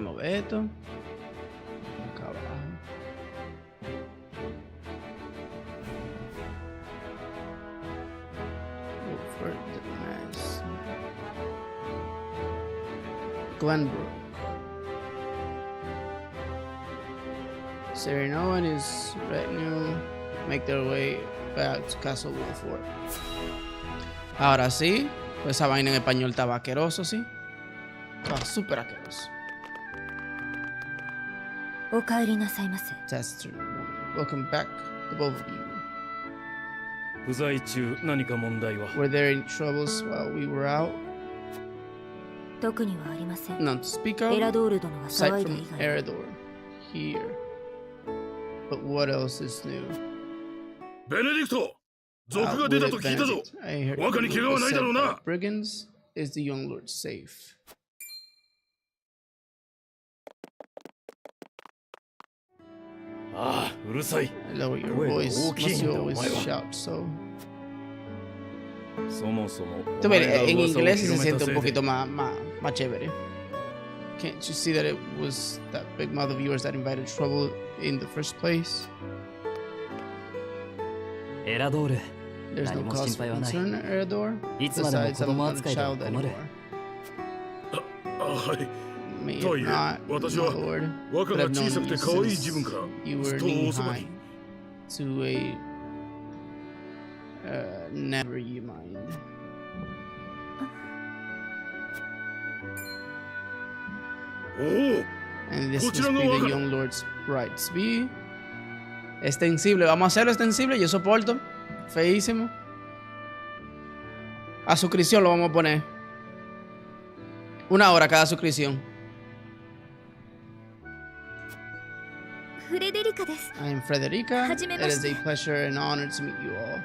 mover esto. Acá abajo. For the nice. Glenbrook. Sereno and his retinue make their way back to Castle Wolford. Ahora sí, pues esa vaina en español estaba asqueroso, sí. Estaba súper asqueroso. That's true. Welcome back, the both of you. Were there any troubles while we were out? None to speak of, aside from Eredor here. But what else is new? Benedict! Benedict, I heard that brigands. Is the young lord safe? Lower your voice. Must you always shout so? Tú ves, en inglés se siente un poquito más chévere. Can't you see that it was that big mouth of yours that invited trouble in the first place? There's no cause for concern, Eredor. Besides, I'm not a child anymore. May it not, my lord, but I've known you since you were knee-high to a... never you mind. And this must be the young lord's rights. Be extensible. Vamos a hacerlo extensible. Yo soporto. Feísimo. A suscripción lo vamos a poner. 1 hora cada suscripción. I am Frederica. It is a pleasure and honor to meet you all.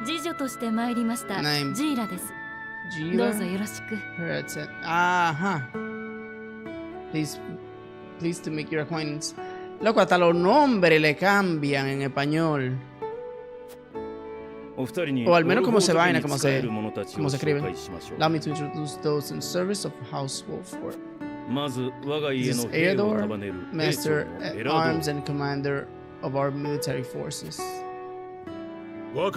And I am Jira. Please to make your acquaintance. Loco, hasta los nombres le cambian en español. O al menos como se vaina, como se escribe. Allow me to introduce those in service of House Wolford. This is Eredor, Master at Arms and Commander of our military forces. You'll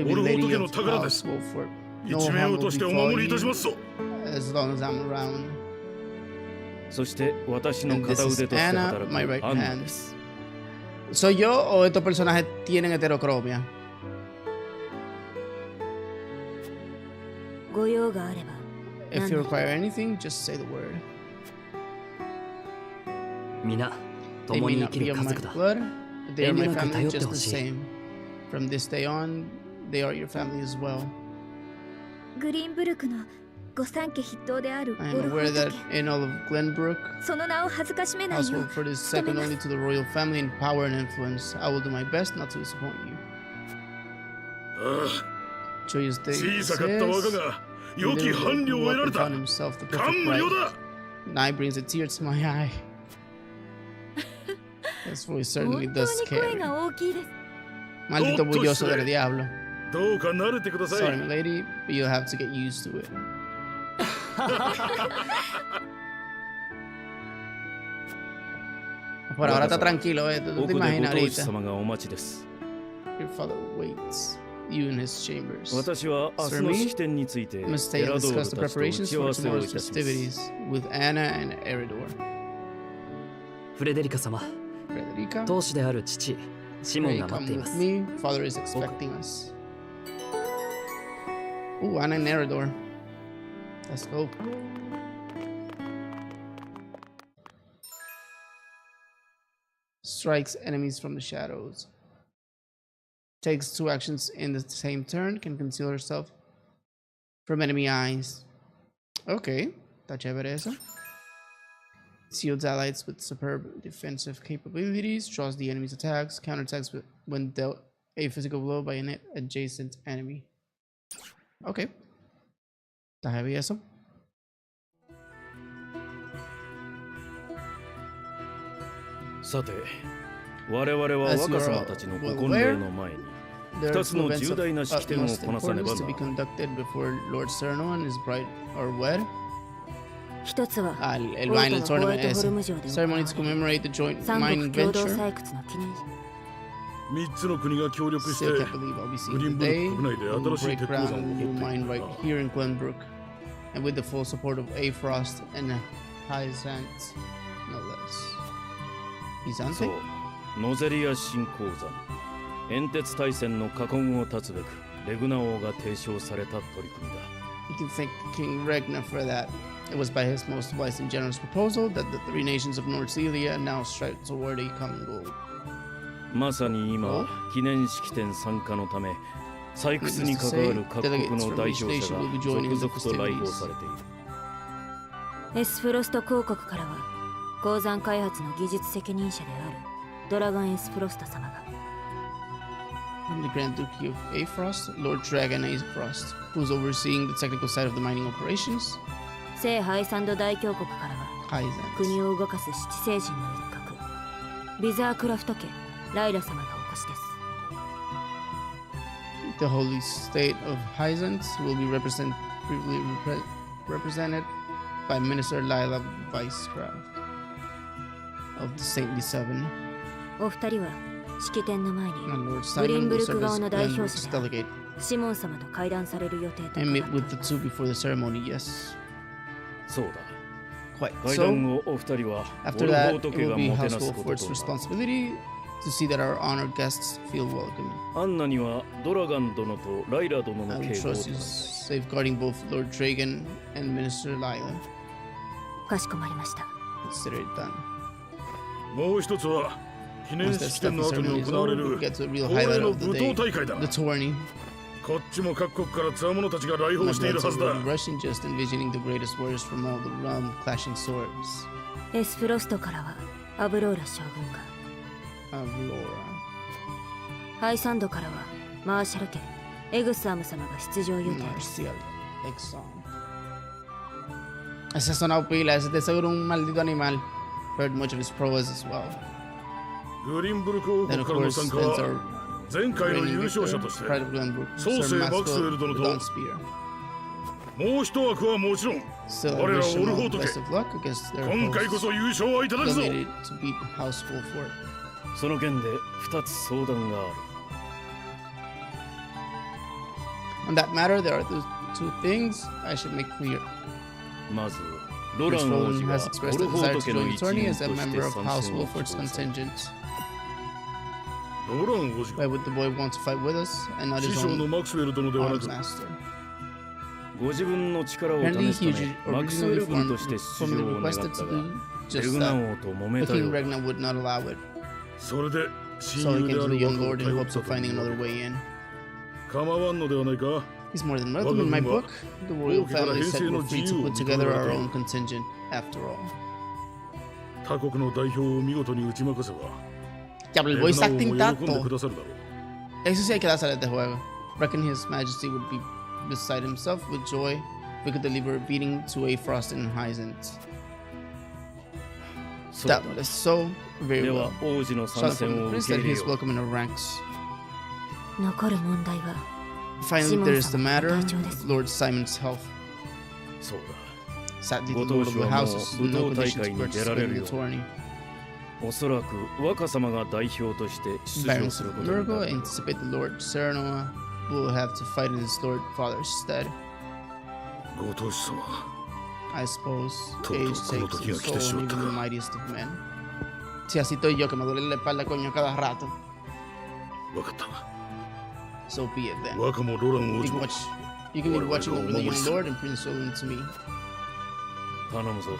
be lady of House Wolford. No harm will befall you as long as I'm around. And this is Anna, my right hand. ¿Soy yo o estos personajes tienen heterocromia? If you require anything, just say the word. They may not be of my blood, but they are my family just the same. From this day on, they are your family as well. I am aware that in all of Glenbrook, House Wolford is second only to the royal family in power and influence. I will do my best not to disappoint you. Joyous day this is. Found himself the perfect wife. Now brings a tear to my eye. This voice certainly does scare. Maldito bulloso del diablo. Sorry, my lady, but you'll have to get used to it. Por ahora está tranquilo, tú te imaginas ahorita. Your father waits you in his chambers. Sir, me must stay and discuss the preparations for tomorrow's festivities with Anna and Eredor. Frederica, pray come with me. Father is expecting us. Ooh, Anna and Eredor. Let's go. Strikes enemies from the shadows. Takes 2 actions in the same turn. Can conceal herself from enemy eyes. Okay, está chévere eso. Shields allies with superb defensive capabilities. Draws the enemy's attacks. Counterattacks when dealt a physical blow by an adjacent enemy. Okay. Está heavy eso. As you are well aware, there are 2 events of utmost importance to be conducted before Lord Sereno and his bride are wed. 一つは El 王 Mining 都のホワイ Tournament ト is ホルム城で a 行わ ceremony れ to る commemorate the joint 三 mining 国共同 venture. 採掘の記念3つの国が協力して Still can't believe I'll be グ seeing リンブル today. ク国内で We'll 新しい break 鉄鉱 ground 山を on a 掘 new ってい mine る right here in Glenbrook. And with the full support of A. Frost and Hyzant, no less. そう Hyzante? ノゼリア新鉱山煙鉄大戦の禍根を断つべくレグナ王が提唱された取り組みだ You can thank King Regna for that. It was by his most wise and generous proposal that the three nations of North Celia now strive toward a common goal. まさに今記念式典参加のため採掘に関わる各国の代表者が続々と来訪されているエスフロスト公国からは鉱山開発の技術責任者であるドラガンエスフロスト様が From the Grand Duke of A. Frost, Lord Dragon A. Frost, who's overseeing the technical side of the mining operations. 聖ハイサンド大教国からは Hyzant. 国を動かす七聖人の一角ビザークラフト家ライラ様がお越しです The holy state of Hyzant will be represented by Minister Lila Vicecraft of the Saintly Seven. お二人は式典の前に And Lord グリン Simon ブ will ルク serve 側 as の代表 Glenbrook's 者である delegate シモン様と会談される予定と and 伺 meet ってお with り the ます two before the ceremony, yes. そうだ Quite. 会 So, 談をお二人は after オル that, フォー it ト家 will が be もてなす Household こと Fort's とな responsibility to see that our honored guests feel welcome. アンナにはドラガン殿とライラ殿 I の will 警護を trust 頼 you んだ safeguarding both Lord Dragon and Minister Lila. かしこまりました Consider it done. もう一つは記念 Once that 式典 stuffy の後 ceremony に is 行われ over, る we get to the real 恒例 highlight の of the 舞 day, 踏大会だ the tourney. こっちも各国から強者たちが来訪 My している blood's はずだ already rushing just envisioning the greatest warriors from all the realm clashing swords. エスフロストからはアブローラ将軍が Avlora. ハイサンドからはマーシャル家エグスアム様が出場予定です Marcial. Exxon. Ese ha sonado pila, ese de seguro un maldito animal. Heard much of his prowess as well. グリンブルク王 Then 国 of からの course, 参加 there's は our 前回の reigning 優勝者 victor, として Pride of Glenbrook, ソーセ Sir イ・マクスウェル Maxwell 殿 the と Dawn Spear. もう一枠はもちろん Still, I 我ら wish オ them ルフォ all ート best 家 of luck against their 今回こ hosts. そ優勝はいただくぞ They'll need it to beat House Full Fort. その件で2つ相談がある On that matter, there are the two things I should make clear. まずロラ Prince ン王 Roland 子は has オ expressed ル a フォー desire ト to 家の join the 一 tourney 員 as と a して member of 参 House 戦を Wolfort's 希望され contingent. ローラン王子 Why would the boy want to fight with us and not 師 his 匠の own マクスウェル殿ではな armed く master? ご自分の力を Apparently, 試す he ためマクスウェ originally ル軍として出 formally 場を願っ requested た to が do レ just グナ that. 王と揉め But た King ようだ Regna would not allow it, それで so 親 he 友で came あ to る the young 若を lord in 頼っ hopes た of と finding いう another way in. 構わんのではないか He's more than welcome in my book. The royal Okay, but family here's said your we're free to Jew, put together our Nikolai. own contingent, after all. 他国の代表を見事に打ち負かせば Diablo, el レグ voice ナ王も acting 喜んでく dato. ださるだろう Eso sí hay que dárselo a este juego. Reckon his majesty would be beside himself with joy if we could deliver a beating to A. Frost and Hyzant. そうだ That is so で very は well. 王子の Shout 参 from 戦 the を prince 受け that 入れ he's よう welcome in our ranks. 残る問題は Finally, there is the Simon-sama matterの of 体調です Lord Simon's health. そうだ Sadly, the ご Lord 当 of 主 the は House もう is in no 武道大 condition 会 to に出ら participate れ in る the よ tourney. おそらく若様が代表として出場 Barons する of ことにな Murgo る anticipate the Lord Serenoa will have to fight in his Lord Father's stead. ご当主様 I suppose Todo, age como takes tenía a que te soul, even shoot. the mightiest of men. Si así estoy yo, que me duele la espalda, coño, cada rato. 分かった So be it then. 若もロラン王 You 子 can も watch. You can be What watching about over the young Momosu? Lord and Prince Roland to me. 頼むぞ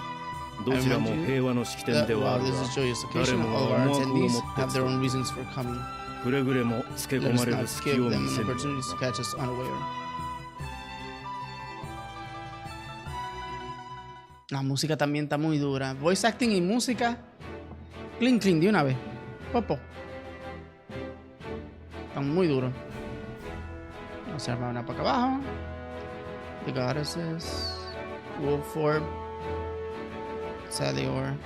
どちらも平和の式典 That ではあ while る this が is a joyous 誰 occasion, も all of が our 思惑を持 attendees って have their own reasons for coming. くれぐれもつけ Let 込ま us れる not 隙 give を them 見 an せるよう opportunity に to な catch us unaware. La música también está muy dura. Voice acting y música. Clean, clean, de una vez. Popo. Están muy duros. Vamos a armar una para acá abajo. The Goddesses. Wolforb. Salior.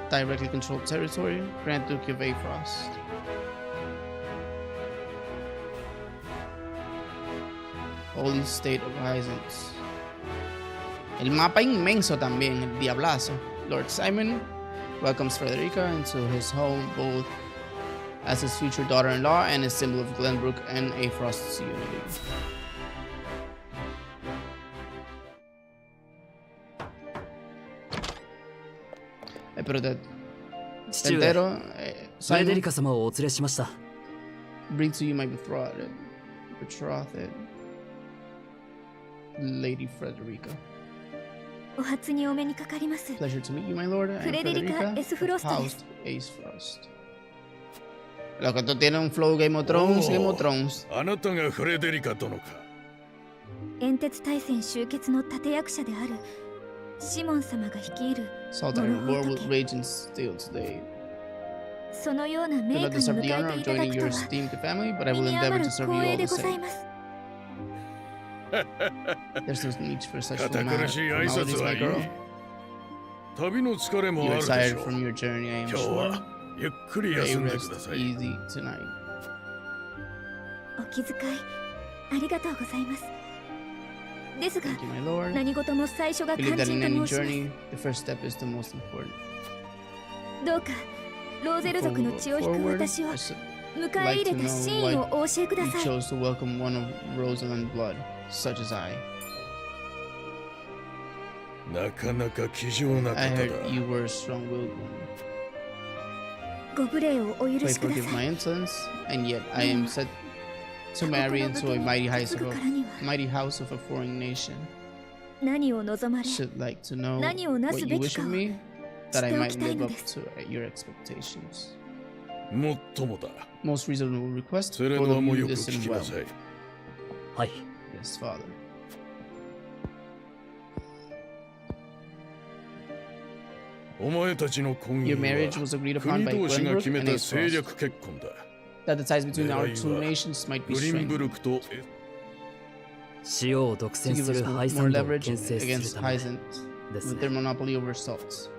Directly controlled territory. Grand Duke of A. Frost. Holy State of Hyzant. El mapa inmenso también, el diablazo. Lord Simon welcomes Frederica into his home both as his future daughter-in-law and a symbol of Glenbrook and Frost's unity. Pero te 父上 entero, フレデ Simon リカ様をお連れしました brings to you my betrothed, Lady Frederica. お初にお目にかかります Pleasure to meet you, my lord. I'm Frederica Frederica S. Frost Faust Ace Frost. Lo que tú tienes un flow Game of Thrones, Game of Thrones. あなたがフレデリカ殿か。煙鉄大戦終結の立役者であるシモン様が率いる Sultan war will モルホート rage and still today. そのような Do 名 not 家に deserve 迎 the え honor て of いただ joining くと your は esteemed family, but I 身 will に endeavor 余 to る serve 光 you 栄 all で the ござい same. ます There's no need for such 堅苦しい挨 formalities, 拶はいい my girl. 旅の疲れも You あ are るでし tired ょう from your journey, I am 今日 sure. はゆっくり Pray 休んでく rest ださい easy tonight. お気遣いありがとうございますですが Thank you, my lord. 何事も最初が Believe 肝 that in 心 any と申します journey, the first step is the most important. どうかローゼル族の血を引く Forward, 私を I should 迎え入れた真意をお教えくだ you さい chose to welcome one of Rosalind blood, such as I. なかなか気丈な方 I だ heard you were a strong-willed one. ご無礼をお許 Pray しくだ forgive さ my い insolence, and yet I am set to marry into a mighty house す of ぐ a からには mighty house of a foreign nation. 何を望まれ Should like to know 何をな what す you べき wish か of を me, that I 知ってお might きたい live の up です to your expectations. もっともだ Most reasonable request, セレ both ナ of も you よく listen 聞き well. なさい はい Yes, father. お前たちの婚 Your 姻 marriage は was agreed upon 国 by 同士が Glenbrook 決め and た Ace 政 Frost, 略結婚だ that the ties between our 狙い two は nations might be グリンブ strengthened ルクと 塩を独 to 占 give す us るハ more イサンドを leverage 牽制する against ため Hyzant です with ね their monopoly over salts.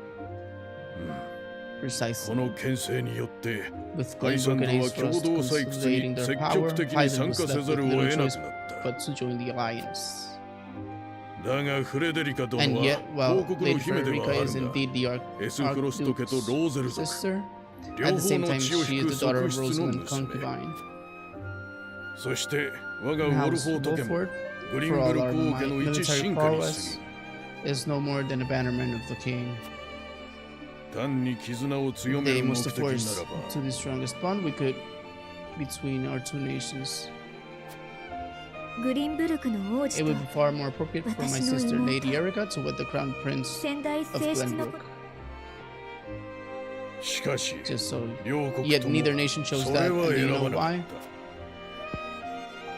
こ Precisely. の牽制によって With ハイサ Glenbrook ン and ドは Ace 共 Frost 同採掘 consolidating に their 積 power, 極的に Hyzant 参 was 加せ left ざ with るを little 得な choice くなった but to join the alliance. だがフレデリカ殿 And は yet, while 王国の Lady 姫では Frederica あ is るが indeed the エスフロスト家とロ Archduke's ーゼル族 sister, 両 at the 方 same の time 血を she 引く is the daughter 側 of 室の Rosalind 娘 concubine. そして我が And ウォル House フォート家も Wolford, グリン for ブ all ル our ク王家の一 military 進化に過 prowess, is no more than a bannerman of the king. ぎ単に絆を強め They る目 must 的 have な forced らば to the strongest bond we could between our two nations. グリンブルクの王 It 子と would be far more appropriate for my 私の sister 妹 Lady Erica to wed the crown prince 先代 of 正室の Glenbrook. しかし Just so, 両国 yet とも neither nation chose そ that, れ and は do you 選 know ばなか why? っ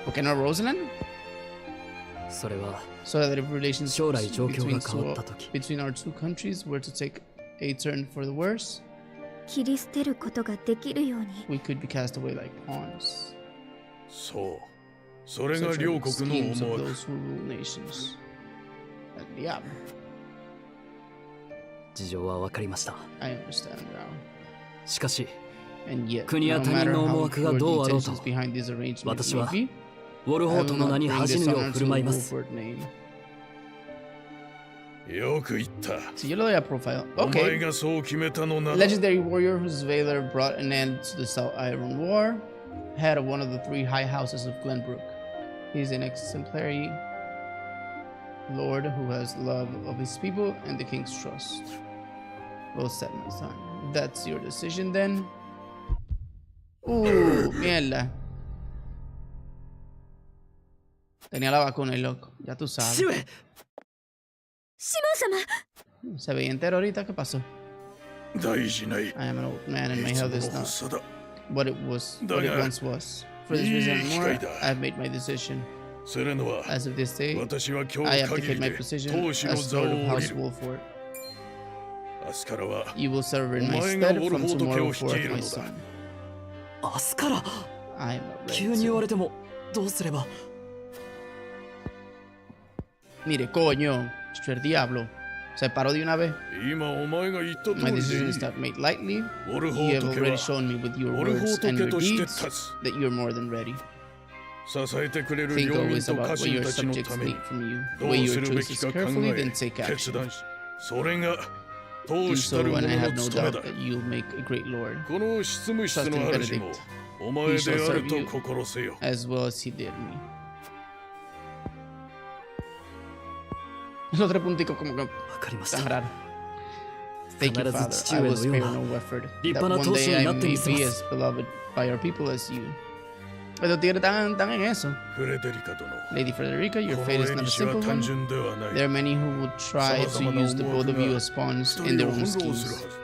た Okay, no Rosalind? それは So that if relations 将来状況 between, が変わった時 between our two countries were to take a turn for the worse, 切り捨てることができるように we could be cast away like pawns. そうそれが Such 両 are the 国 schemes の of 思惑 those who rule nations. El diablo. 事情は分かりました I understand now. しかし And yet, 国や no 他人 matter の how 思惑が pure どう the あろうと intentions behind this arrangement 私は may be, ウォル I ホー will トの not 名に bring 恥じ this ぬよう honor 振 to る舞い the ます Wolford name. よく言った See, yo lo doy a profile. お前 Okay. がそう決めたのなら Legendary warrior whose valor brought an end to the South Iron War, head of one of the three high houses of Glenbrook. He is an exemplary lord who has love of his people and the king's trust. Well said, my son. If that's your decision, then. Mierda. Tenía la vacuna, el loco. Ya tú 父 sabes. 上シモン様 Se veía entero ahorita. ¿Qué pasó? 大事ない I am an old man and い my つ health も is の not 発作だ what it once was. For this reason and more, I have made my decision. セレナは As of this day, 私は今 I 日限 abdicate り my で position 当主の as 座を Lord of 降り House る Wolford. 明日からは You will serve in my お前が stead ウォル from フォート家 tomorrow を率い forth, る my のだ son. 明日から I am not 急 ready に言わ to. れてもどうすれば Mire, coño, el diablo. Se paró de una vez. 今お前が言った通 My りでい decision い is not made lightly. ウォルフォ You ー have ト家 already は shown me with your ウォルフォー words ト and 家 your として deeds 立つ that you're more than ready. 支えてくれる Think 領民 always と about 家 what 臣 your たちの subjects ために need from you. ど Weigh うす your るべ choices きか考 carefully, え then take 決 action. 断し、それが Do 当主た so, る and I 者 have の no 務め doubt だ。 that you'll make a great lord, この執務室の Trust in 主も Benedict. お前であると心せよ。 as well as he did me. Los tres punticos como que わかりまし tan た。 raro. Thank you, 必ず Father. 父 I 上 will のよう spare な no effort. 立 That 派な one 当主 day に I なってみ may せ be ます as beloved by your people as you. Pero tigre tan en eso. フレデリカ殿、 Lady Frederica, your この fate is 縁 not a は simple 単 one. 純ではない。 There are many who would try to use the both of you as pawns 一 in 人 their を own 翻弄するは schemes. ず。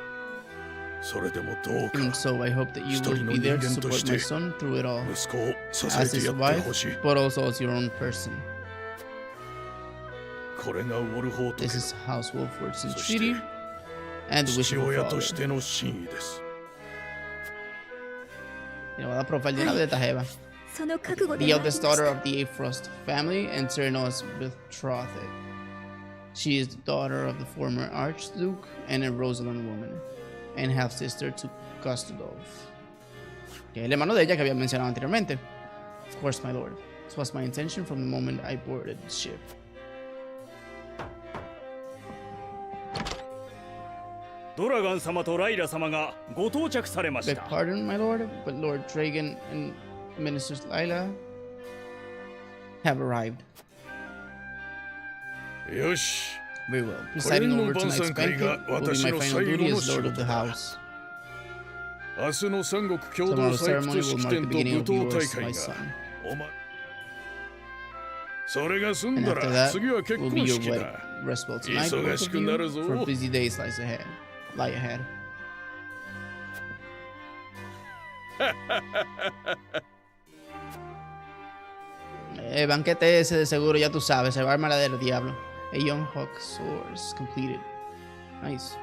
それでもどうか And so I hope that you 一人 will の be 人 there to 間と support して my son through it all, 息子を支 as えて his やって wife, ほしい。 but also as your own person. これがウォルホート This 家 is House Wolford's そして entreaty and the wish 父 of a 親と father. しての真意です。 Y le voy a dar profile de esta jeva. その覚悟で The 参りま eldest した daughter of the Afrost family and Cyrano's betrothed. She is the daughter of the former Archduke and a Rosalind woman, and half sister to Gustadolf. Que es el hermano de ella que había mencionado anteriormente. Of course, my lord. This was my intention from the moment I boarded the ship. ドラガン様とライラ様がご到着されまし Beg た。 pardon, my lord, but Lord Dragon and Minister Lila have arrived. よし、 Very well. Presiding over tonight's banquet will be my 私の final 最後 duty の as 仕 Lord 事 of the だ。 house. 明日の三国共同 Tomorrow's 採 ceremony 掘 will 式 mark 典 the と beginning 舞 of 踏 yours, 大 my 会 son. がお前それが済ん And だ after ら that 次は結 will 婚 be your 式 wedding. だ。 Rest well tonight, 忙 both し of くな you, るぞ。 for busy days lie ahead. El banquete ese de seguro ya tú sabes, se va a armar la del diablo. A young hawk soars completed. Nice.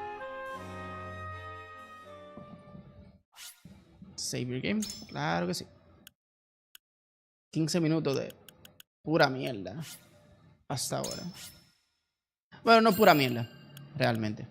Save your game. Claro que sí. 15 minutos de pura mierda. Hasta ahora. Bueno, no pura mierda. Realmente.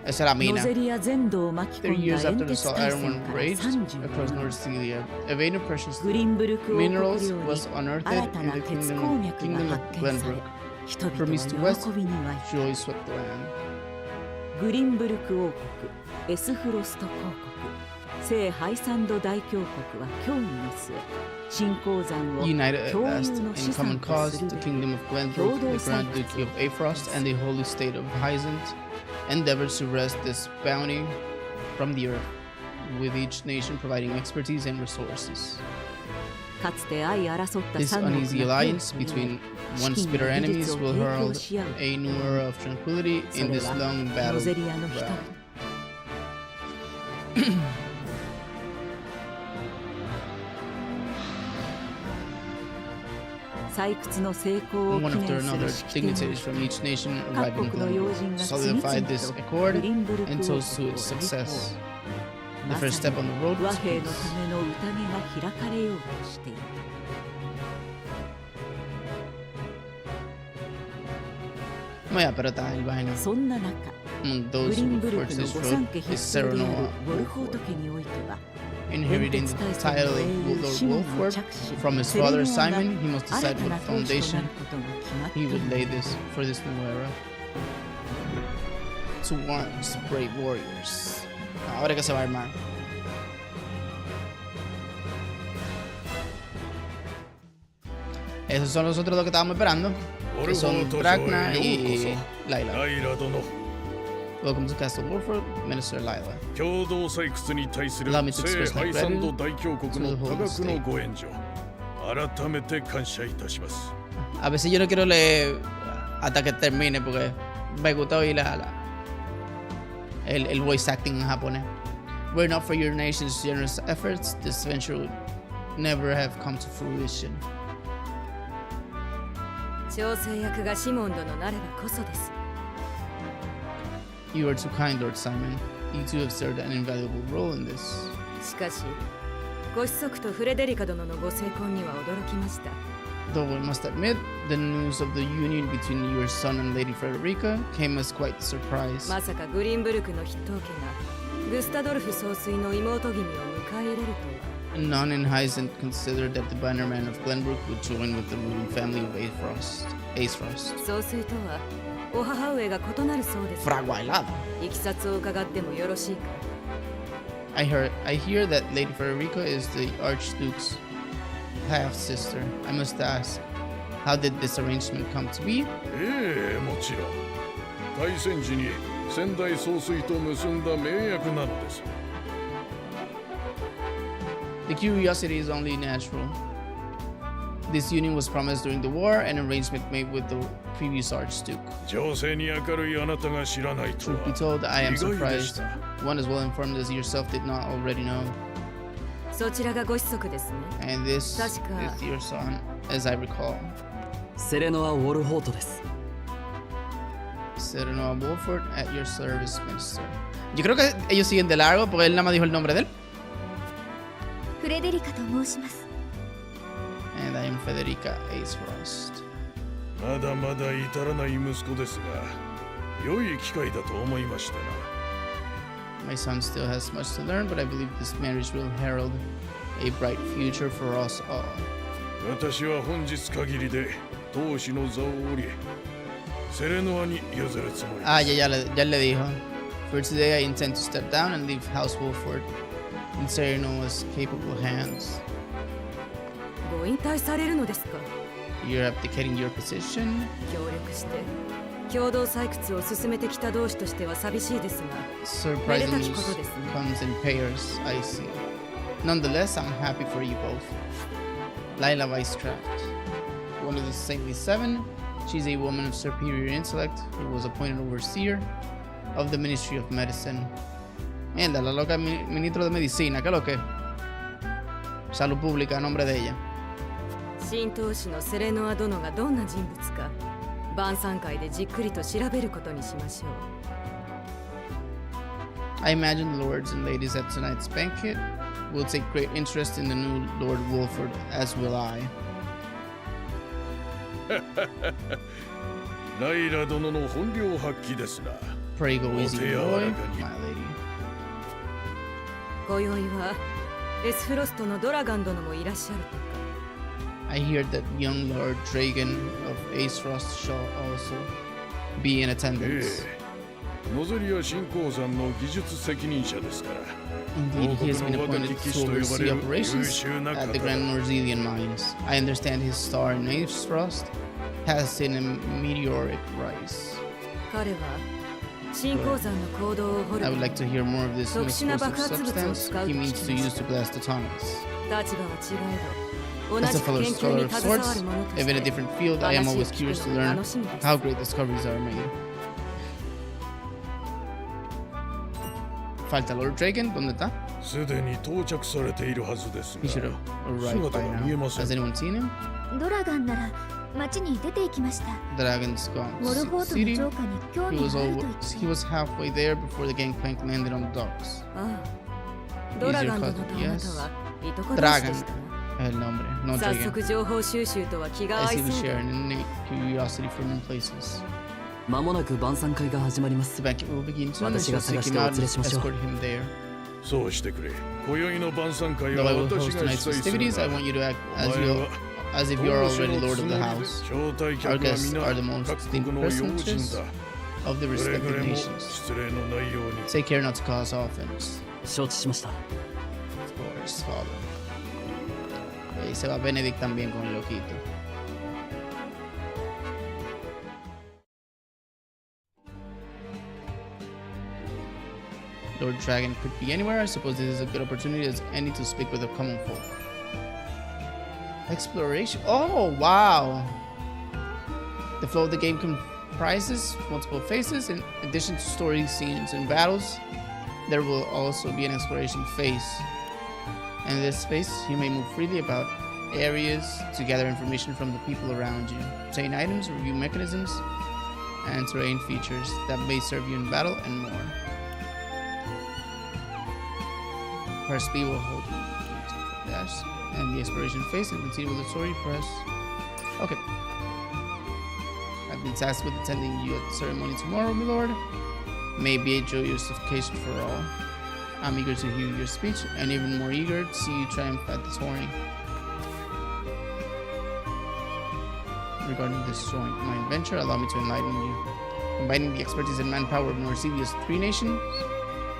Esa era ノ mina. ゼリア全土を巻き 3込ん years だ after 煙 the 突 Salt 大 Iron 戦 One から raged 35 across 年 North Celia, a vein of precious グリンブルク王国 minerals 領に was unearthed 新 in たな the 鉄 kingdom 鉱 of, 脈が kingdom of 発見され Glenbrook. 人 From 々 east to は west, 喜びに沸いた joy swept the land. グリンブルク王国エスフロスト公国聖ハイサンド大教国は協議の末新鉱山を United at 共 last 有の in 資 common 産と cause, する the べく kingdom of Glenbrook,共 the 同 Grand 採 Duchy 掘 of Afrost, and the holy state of Hyacinth endeavored to wrest this bounty from the earth, with each nation providing expertise and resources. かつて相争った This 三国 uneasy の alliance 手を取り between 資 once 金 bitter や技 enemies 術を will 提供 herald し合う a new era of tranquility そ in れ this は long ノ battle ゼリアの人々 ground. 採掘の成功を One 記 after 念 another, する式典に dignitaries from each nation 各 arrived in 国の要 Glenbrook 人が次々 solidified this と accord グリンブルク and 王 toast 国 to を its 来訪 success. ま The さ first に step on the road 和 to 平の peace. ための宴が開かれようとしているVaya, pero está el vaina. そんな中 Among グ those リ who ンブル forged クの this 御 road 三家 is 筆頭である Serenoa ウォルホー Wolford, ト家においては inheriting the 伝 title 説 of 大戦の英雄 Lord シモンの Wolford 着手 from his セレノア father が Simon. He must 新 decide たな what 当主とな foundation ることが決まって he いる would lay this for this new era. To arms, brave warriors. Ahora que se va a armar. Esos son los otros dos que estábamos esperando. ウォ Que ルホ son ート城 Dragna へよう y こ Lila. そ。ライラ殿、 Welcome to Castle Wolford, Minister Lila. 共同採掘に対する Allow me to 聖 express ハ my イサンド gratitude 大教国 to の the 多 whole 額の state. ご援助、改めて感謝いたします。 A veces yo no quiero leer hasta que termine porque me gusta oír el voice acting en japonés. Were it not for your nation's generous efforts, this venture would never have come to fruition. 調整役がシモン殿なればこそです You are too kind, Lord Simon. You two have served an invaluable role in this. しかしご子息とフレデリカ殿のご成婚には驚きました Though I must admit, the news of the union between your son and Lady Frederica came as quite a surprise. まさかグリンブルクの筆頭家がグスタドルフ総帥の妹君を迎え入れるとは。 None in Heisen considered that the bannerman of Glenbrook would join with the ruling family of Aesfrost. 総帥とはお母上が異なるそうです。 Fraguailada. いきさつを伺ってもよろしいか。 I hear that Lady Frederica is the Archduke's half sister. I must ask, how did this arrangement come to be? ええ、もちろん大戦時に先代総帥と結んだ盟約なのです。 The curiosity is only natural. This union was promised during the war, an arrangement made with the previous Archduke. 情勢に明るいあなたが知らないと Truth be は told, I am 意外でし surprised た。 one as well informed as yourself did not already know. そちらがご子息ですね。 And this is 確か。 your son, as I recall. セレノア・ウォルホートです。 Sereno Wolford at your service, Minister. Yo creo que ellos siguen de largo porque él nada más dijo el nombre de él. フレデリカと申します。 And I am Federica Aesfrost. まだまだ至らない息子ですが良い機会だと思いましたな。 My son still has much to learn, but I believe this marriage will herald a bright future for us all. 私は本日限りで当主の座を降りセレノアに譲るつもりです。 Ah, ya le dijo. For today, I intend to step down and leave House Wolford in Sereno's capable hands. ご引退されるのですか。 You're abdicating your position. 協力して共同採掘を進めてきた同士としては寂しいですが、 Surprising news めでたきことですね。 comes in pairs, I see. Nonetheless, I'm happy for you both. Lila Weiskraft, one of the Saintly Seven, she's a woman of superior intellect who was appointed overseer of the Ministry of Medicine. Mierda, la loca ministro de Medicina, ¿qué lo que? Salud Pública a nombre de ella. 新当主のセレノア殿がどんな人物か晩餐会でじっくりと調べることにしましょう。 I imagine the lords and ladies at tonight's banquet will take great interest in the new Lord Wolford, as will I. ライラ殿の本領発揮ですな。 Pray go easy, boy, my lady. 今宵はエスフロストのドラガン殿もいらっしゃるとか。 I hear that young Lord Dragon of Aesfrost shall also be in え attendance. え、ノゼリア新鉱山の技術責任者ですから。 Indeed, he has been appointed to oversee operations at the Grand Norzelian mines. I understand his star in Aesfrost has seen a meteoric rise. 彼は新鉱山の坑道を掘る I would like to hear more of this 特殊な explosive 爆発物を substance 使う he と聞 means き to ま use し to た。 blast the tunnels. 立場は違えど同 As じ a く fellow 研究 scholar に of 携わ sorts, る者と if in a して different field, I am 話を always 聞 curious く to のを learn 楽しみです。 how great discoveries are made. Falta Lord Dragon, ¿dónde está? すでに到着されているはずです He should が have arrived 姿 by が見え now. ません。 Has anyone seen him? ドラガンなら町に出て行きました。 Dragon's gone. ウォルホートの City. 城下に興 He 味 was があると over, 言って he was halfway there before the gangplank landed on the docks. ああ、ドラガン殿とあなたはいとこ同士でしたな。 El nombre, no 早 Dragon. 速情報収集とは気が I 合い see we そう share だ。 an innate curiosity for new places. 間もなく晩餐会が始まりま The す。 banquet will begin soon and 私 shall が seek 探し him てお out 連れ and しましょう。 escort him there. そうしてくれ。今宵の晩餐会 Though は I will 私 host が tonight's 主催する festivities, I が want you to act お as 前 you は as if you are already lord of the house. 招待 Our 客は guests 皆 are the most 各 distinct 国の要人 personages だ。 of the くれ respective ぐれも nations. 失礼のないように。 Take care not to cause offense. 承知しました。 Of course, father. Y se va Benedict también con el loquito. Lord Dragon could be anywhere. I suppose this is a good opportunity as any to speak with the common folk. Exploration. Oh, wow. The flow of the game comprises multiple phases. In addition to story scenes and battles, there will also be an exploration phase. In this phase, you may move freely about areas to gather information from the people around you, obtain items, review mechanisms, and terrain features that may serve you in battle and more. Press B will hold dash and the exploration phase and continue with the story. Press Okay. I've been tasked with attending you at the ceremony tomorrow, my lord. May be a joyous occasion for all. I'm eager to hear your speech, and even more eager to see you triumph at the tourney. Regarding this joint venture, allow me to enlighten you. Combining the expertise and manpower of Norzelia's 3 nations,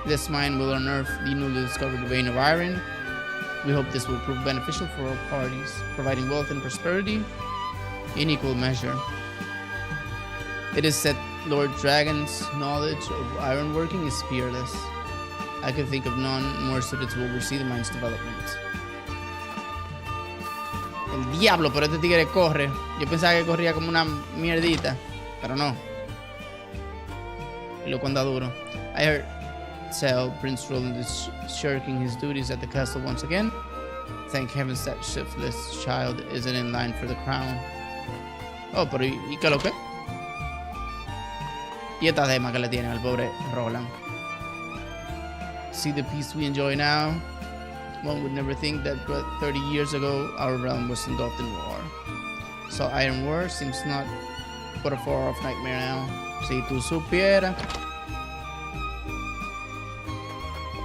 this mine will unearth the newly discovered vein of iron. We hope this will prove beneficial for all parties, providing wealth and prosperity in equal measure. It is said Lord Dragon's knowledge of ironworking is fearless. I could think of none more suited to oversee the mine's development. El diablo, pero este tigre corre. Yo pensaba que corría como una mierdita, pero no. Y lo cuando duro. I heard tell Prince Roland is shirking his duties at the castle once again. Thank heavens that shiftless child isn't in line for the crown. Oh, pero ¿y qué lo que? Y esta dema que le tienen al pobre Roland. See the peace we enjoy now? One would never think that 30 years ago our realm was engulfed in war. So Iron War seems not but a far-off nightmare now. Si tú supieras.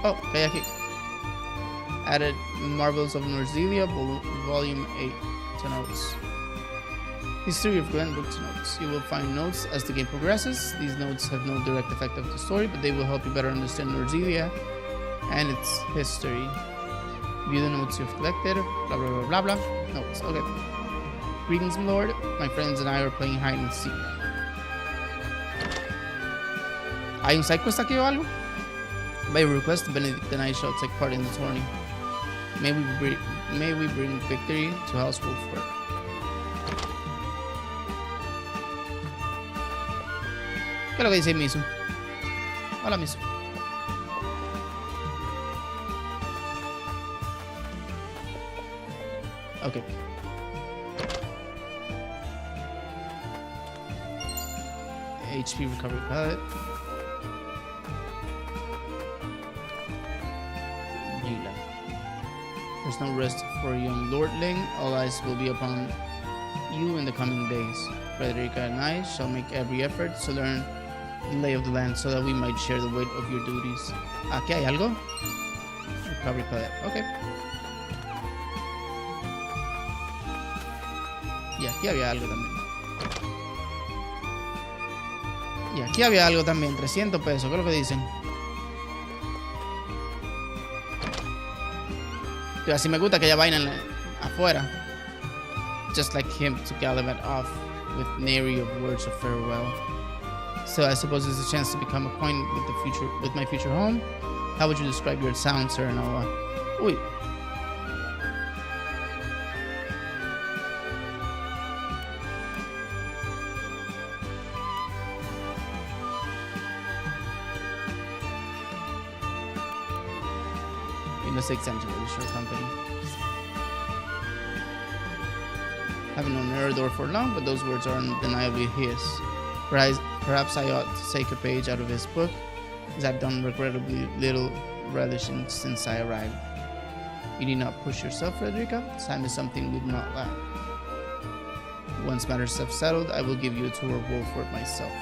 Oh, okay, aquí. Added Marvels of Norzelia, Volume 8 to notes. History of Glenbrook to notes. You will find notes as the game progresses. These notes have no direct effect of the story, but they will help you better understand Norzelia and its history. View the notes you've collected. Blah, blah, blah, blah, blah. Notes. Okay. Greetings, my lord. My friends and I are playing hide and seek. ¿Hay un side quest aquí o algo? By request, Benedict and I shall take part in the tourney. May we bring victory to House Wolford. ¿Qué es lo que dice Misu? Hola, Misu. Okay. HP recovery palette. Gila. There's no rest for young Lordling. All eyes will be upon you in the coming days. Frederica and I shall make every effort to learn the lay of the land so that we might share the weight of your duties. ¿Aquí hay algo? Recovery palette. Okay. Y aquí había algo también. Y aquí había algo también. 300 pesos. ¿Qué es lo que dicen? Tío, así me gusta aquella vaina afuera. Just like him to Gallivant off with nary of words of farewell. So I suppose it's a chance to become acquainted with my future home. How would you describe your sound, Sir Noah? Uy. Extension of the short company. Haven't known Eredor for long, but those words are undeniably his. Perhaps I ought to take a page out of his book, as I've done regrettably little relishing since I arrived. You need not push yourself, Frederica. Time is something we do not lack. Once matters have settled, I will give you a tour of Wolford myself.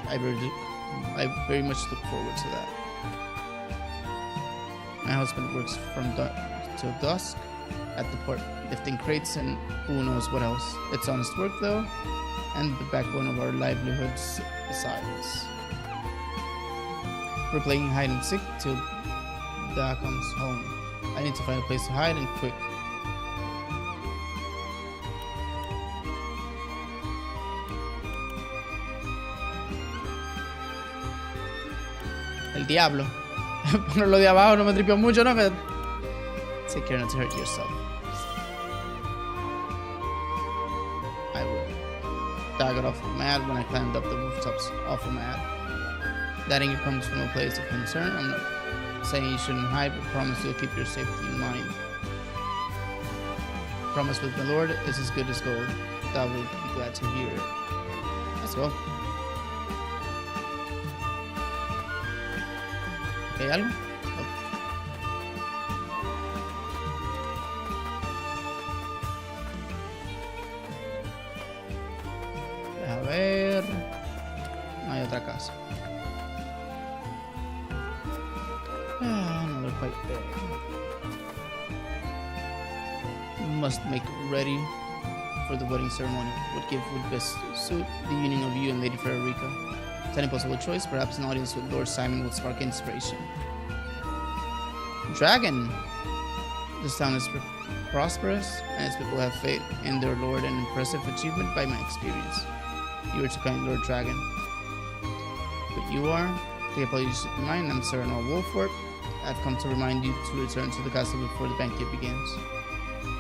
I very much look forward to that. My husband works from till dusk at the port, lifting crates and who knows what else. It's honest work though, and the backbone of our livelihoods besides. We're playing hide and seek till Da comes home. I need to find a place to hide and quick. El diablo. Ponerlo de abajo no me tripió mucho, ¿no? Pero take care not to hurt yourself. I will. I got awful mad when I climbed up the rooftops. Awful mad. That anger comes from a place of concern. I'm not saying you shouldn't hide, but promise you'll keep your safety in mind. Promise with my lord is as good as gold. Thou will be glad to hear it. Let's go. ¿Hay algo? Oh. otra casa. Another fight there. Must make ready for the wedding ceremony. What gift would best suit the union of you and Lady Frederica? It's an impossible choice. Perhaps an audience with Lord Simon will spark inspiration. Dragon. This town is prosperous, and its people have faith in their lord, an impressive achievement by my experience. You are too kind, Lord Dragon. But you are? Take apologies in mind, I'm Sir Noah Wolford. I've come to remind you to return to the castle before the banquet begins.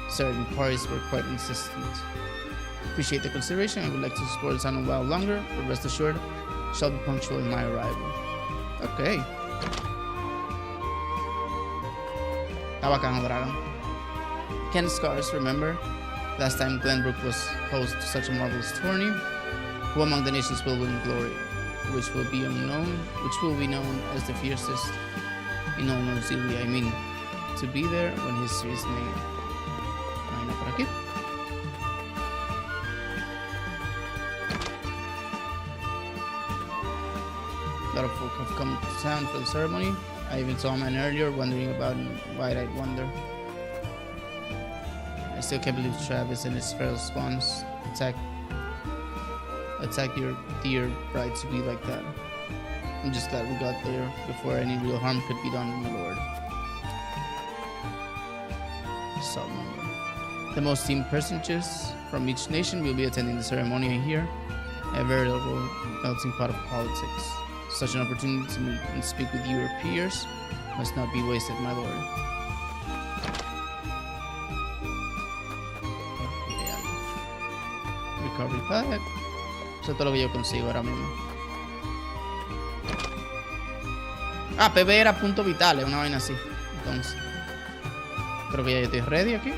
Certain parties were quite insistent. Appreciate the consideration. I would like to explore the town a while longer, but rest assured, shall be punctual in my arrival. Okay. Está bacano, Dragon. Ken Scars, remember? Last time Glenbrook was host to such a marvelous tourney. Who among the nations will win glory? Which will be known as the fiercest in all North Zealand. I mean, to be there when history is made. Vaina por aquí. A lot of folk have come to town for the ceremony. I even saw a man earlier wondering about wide-eyed wonder. I still can't believe Travis and his feral spawns attack your dear bride to be like that. I'm just glad we got there before any real harm could be done, my lord. Salt number. The most esteemed personages from each nation will be attending the ceremony here. A veritable melting pot of politics. Such an opportunity to meet and speak with your peers must not be wasted, my lord. Recovery pack. Eso es todo lo que yo consigo ahora mismo. Ah, PB era punto vitales, una vaina así. Entonces, creo que ya yo estoy ready aquí.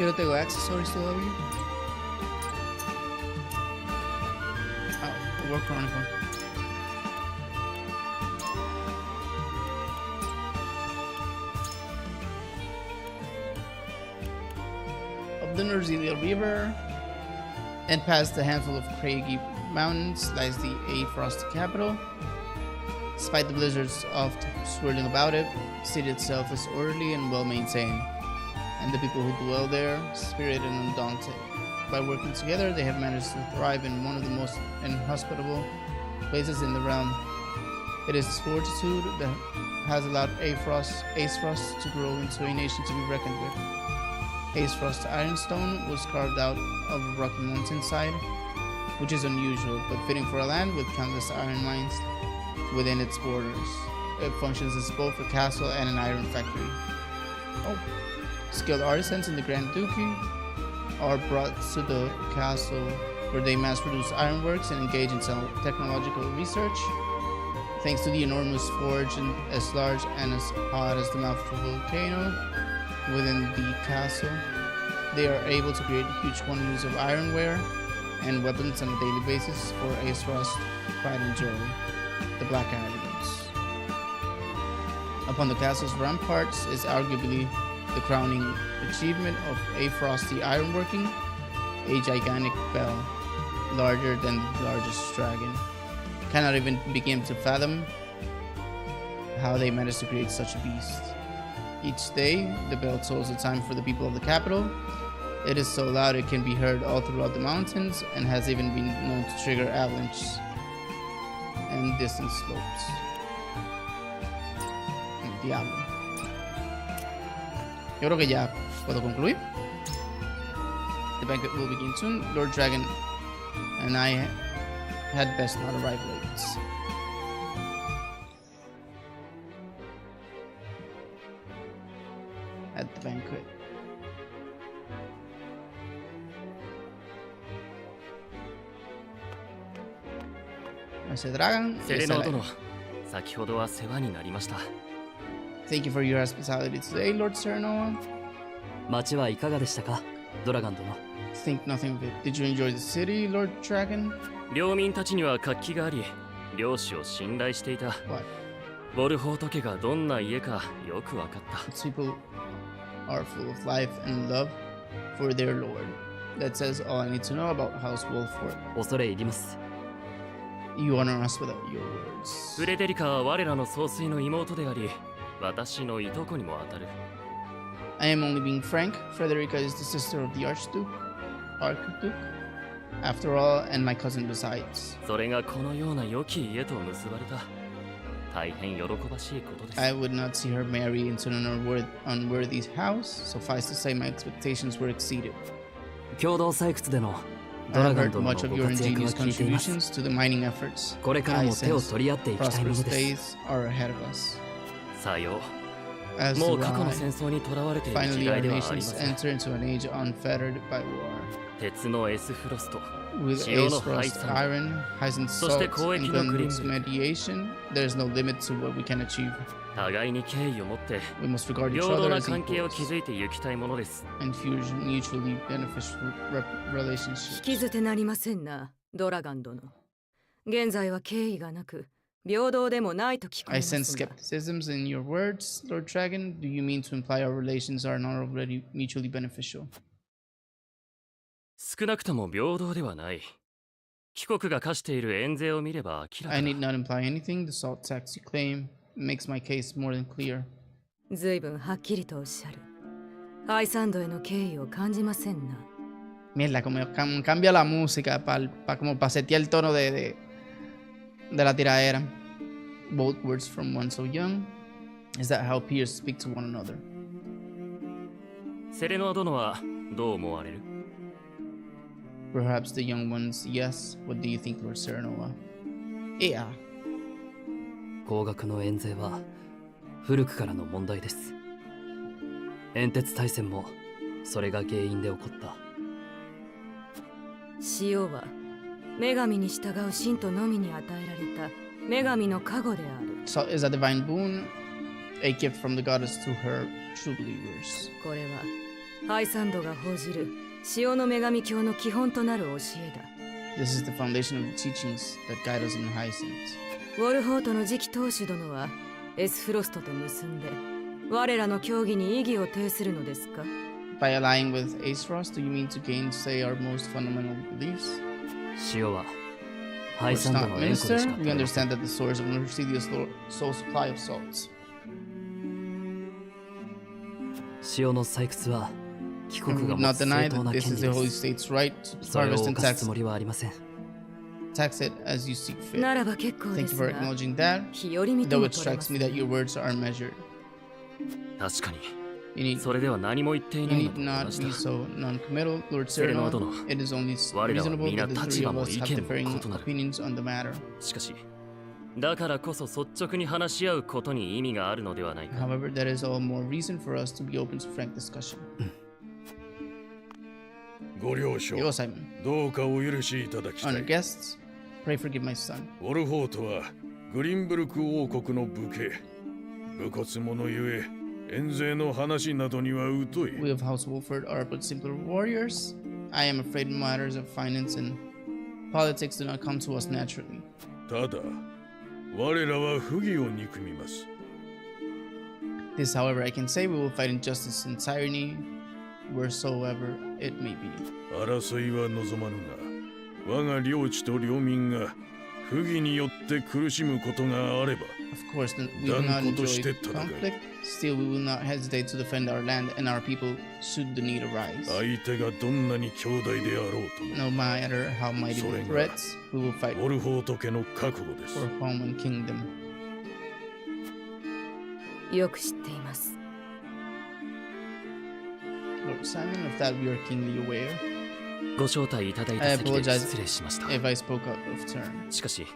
Yo no tengo accessories todavía. War Chronicle. Up the Norzelia River and past the handful of craggy mountains lies the A Frosty capital. Despite the blizzards oft swirling about it, the city itself is orderly and well maintained, and the people who dwell there spirited and undaunted. By working together, they have managed to thrive in one of the most inhospitable places in the realm. It is fortitude that has allowed Ace Frost to grow into a nation to be reckoned with. Ace Frost Ironstone was carved out of a rocky mountainside, which is unusual but fitting for a land with countless iron mines within its borders. It functions as both a castle and an iron factory. Skilled artisans in the Grand Duchy are brought to the castle where they mass produce ironworks and engage in some technological research. Thanks to the enormous forge as large and as hot as the mouth of a volcano within the castle, they are able to create huge quantities of ironware and weapons on a daily basis for Ace Frost pride and joy, the Black Arrogance. Upon the castle's ramparts is arguably the crowning achievement of A Frosty ironworking, a gigantic bell, larger than the largest dragon. Cannot even begin to fathom how they managed to create such a beast. Each day, the bell tolls the time for the people of the capital. It is so loud it can be heard all throughout the mountains and has even been known to trigger avalanches and distant slopes. El diablo. Yo creo que ya puedo concluir. The banquet will begin soon. Lord Dragon and I had best not arrive late. At the banquet. Ese Dragon. セレノ殿、先ほどは世話になりました。 Thank you for your hospitality today, Lord Serenoa. 街はいかがでしたか、ドラガン殿。 Think nothing of it. Did you enjoy the city, Lord Dragon? 領民たちには活気があり、領主を信頼していた。 What? ボルフォート家がどんな家かよくわかった。 Its people are full of life and love for their lord. That says all I need to know about House Wolford. 恐れ入ります。 You honor us without your フ words. レデリカは我らの総帥の妹であり、私のいとこにも当たる。 I am only being frank. Frederica is the sister of the Archduke. After all, and my cousin besides. それがこのような良き家と結ばれた。大変喜ばしいことです。 I would not see her marry into an unworthy house. Suffice to say, my expectations were exceeded. 共同採掘での I ドラ have ガン heard 殿の much of ご your 活躍は ingenious 聞いています。 contributions to the mining efforts. これから I も手を sense 取り合っていきたいもの prosperous です days are ahead of us. さよう。 As もう do 過去の I. 戦争にとらわれている時 Finally, 代 our ではありま nations せん。 enter into an age unfettered by war. 鉄のエスフロスト、 With 塩 Ace のハイ Frost サン Iron, Heisen そして Salt, 交 and 易のグリン Glenwood's ブルク。 mediation, there is no limit to what we can achieve. 互いに敬意を持って We must regard each 平 other 等な as 関係を equals 築いていきたいものです。 and fuse mutually beneficial relationships. 引き捨てなりませんな、ドラガン殿。現在は敬意がなく、平等でもないと聞こえ I ます sense が。 skepticisms in your words, Lord Dragon. Do you mean to imply our relations are not already mutually beneficial? 少なくとも平等ではない。貴国が課している円税を見れば明ら I か need だ。 not imply anything. The salt tax you claim makes my case more than clear. ずいぶんはっきりとおっしゃる。ハイサンドへの敬意を感じませんな。 Mierda, como cambia la música como para setear el tono de la tiradera. Both words from one so young. Is that how peers speak to one another? セレノア殿はどう思われる？ Perhaps the young ones, yes. What do you think, Lord Serenoa? Yeah. 高額の円税は古くからの問題です。煙鉄大戦もそれが原因で起こった。塩は女神に従う信徒のみに与えられた女神の加護である。 Salt is a divine boon, a gift from the goddess to her true believers. これはハイサンドが報じる塩の女神教の基本となる教えだ。 This is the foundation of the teachings that guide us in Hyacinth. ウォルホートの次期当主殿はエスフロストと結んで我らの教義に異議を呈するのですか？ By allying with Ace Frost, do you mean to gainsay our most fundamental beliefs? 塩はハ Lord イサンド Stomp の援護でし Minister, か we 取れません。 understand that the source of Mercedia's sole supply of salts. 塩の採掘は貴 We 国が will 持 not つ deny 正当 that な this 権 is 利 the で Holy す。 State's right to それを harvest and 犯すつ tax もりはありません。 it as you see fit. ならば結構で Thank you す for が、 acknowledging that, 日和見と though も it 取れま strikes す me that your words are measured. 確かに。 You need, それでは何も言ってい you ないの need と同 not じ be だ。 so non-committal, Lord セレノア Sereno. 殿、 It is only 我らは reasonable 皆 that the 立 three 場 of も us 意 have 見も differing 異なる。 opinions on the matter. しかし、だからこそ率直に話し合うことに意味があるのではないか。 However, that is all more reason for us to be open to frank discussion. ご了承 Yo, Simon. どうかお許しいただきた Honored い guests, pray forgive my son. ウォルフォートはグリンブルク王国の武家武骨者ゆえ円税の話などには疎い We of House Wolford are but simpler warriors. I am afraid matters of finance and politics do not come to us naturally. ただ我らは不義を憎みます This, however, I can say we will fight injustice and tyranny wheresoever it may be. 争いは望まぬが我が領地と領民が不義によって苦しむことがあれば Of course, we do not enjoy conflict. Still, we will not hesitate to defend our land and our people should the need arise. 相手がどんなに強大であろうとも No matter how mighty the threats, we will fight ウォルフォート家の覚悟です for home and kingdom. よく知っています。 Lord Simon, of that we are keenly aware. ご招待いただいた I 席で apologize 失礼しました。 if I spoke out of turn. しかし、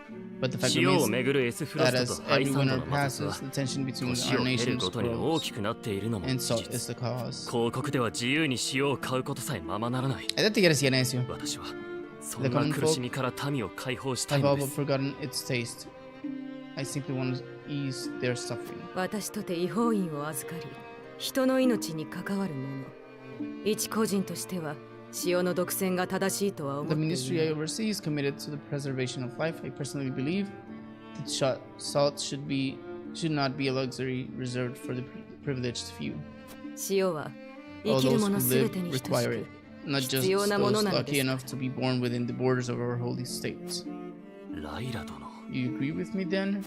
But the fact 塩を remains めぐるエスフロ that スト as とハイ every サンド winter の摩擦 passes, は the tension between 年 our を経る nations ごとに大 grows, きくなっているのも and 事 salt 実 is the cause. 広告では自由に塩を買うことさえままならない。 I think eres necio. 私はそん The な common 苦しみから民を解放したい I've の all で but す。 forgotten its taste. I simply want to ease their suffering. 私とて違法院を預かり、人の命に関わる者、一個人としては塩の独占が正しいとは思 The ってい ministry I る。 oversee is committed to the preservation of life. I personally believe that salt should not be a luxury reserved for the privileged few. 塩は生 All きる those も who のす live べてに等し require く it, not just 必要なもの those なの lucky です enough to be born within the borders of our holy states. ライラ殿 You agree with me then?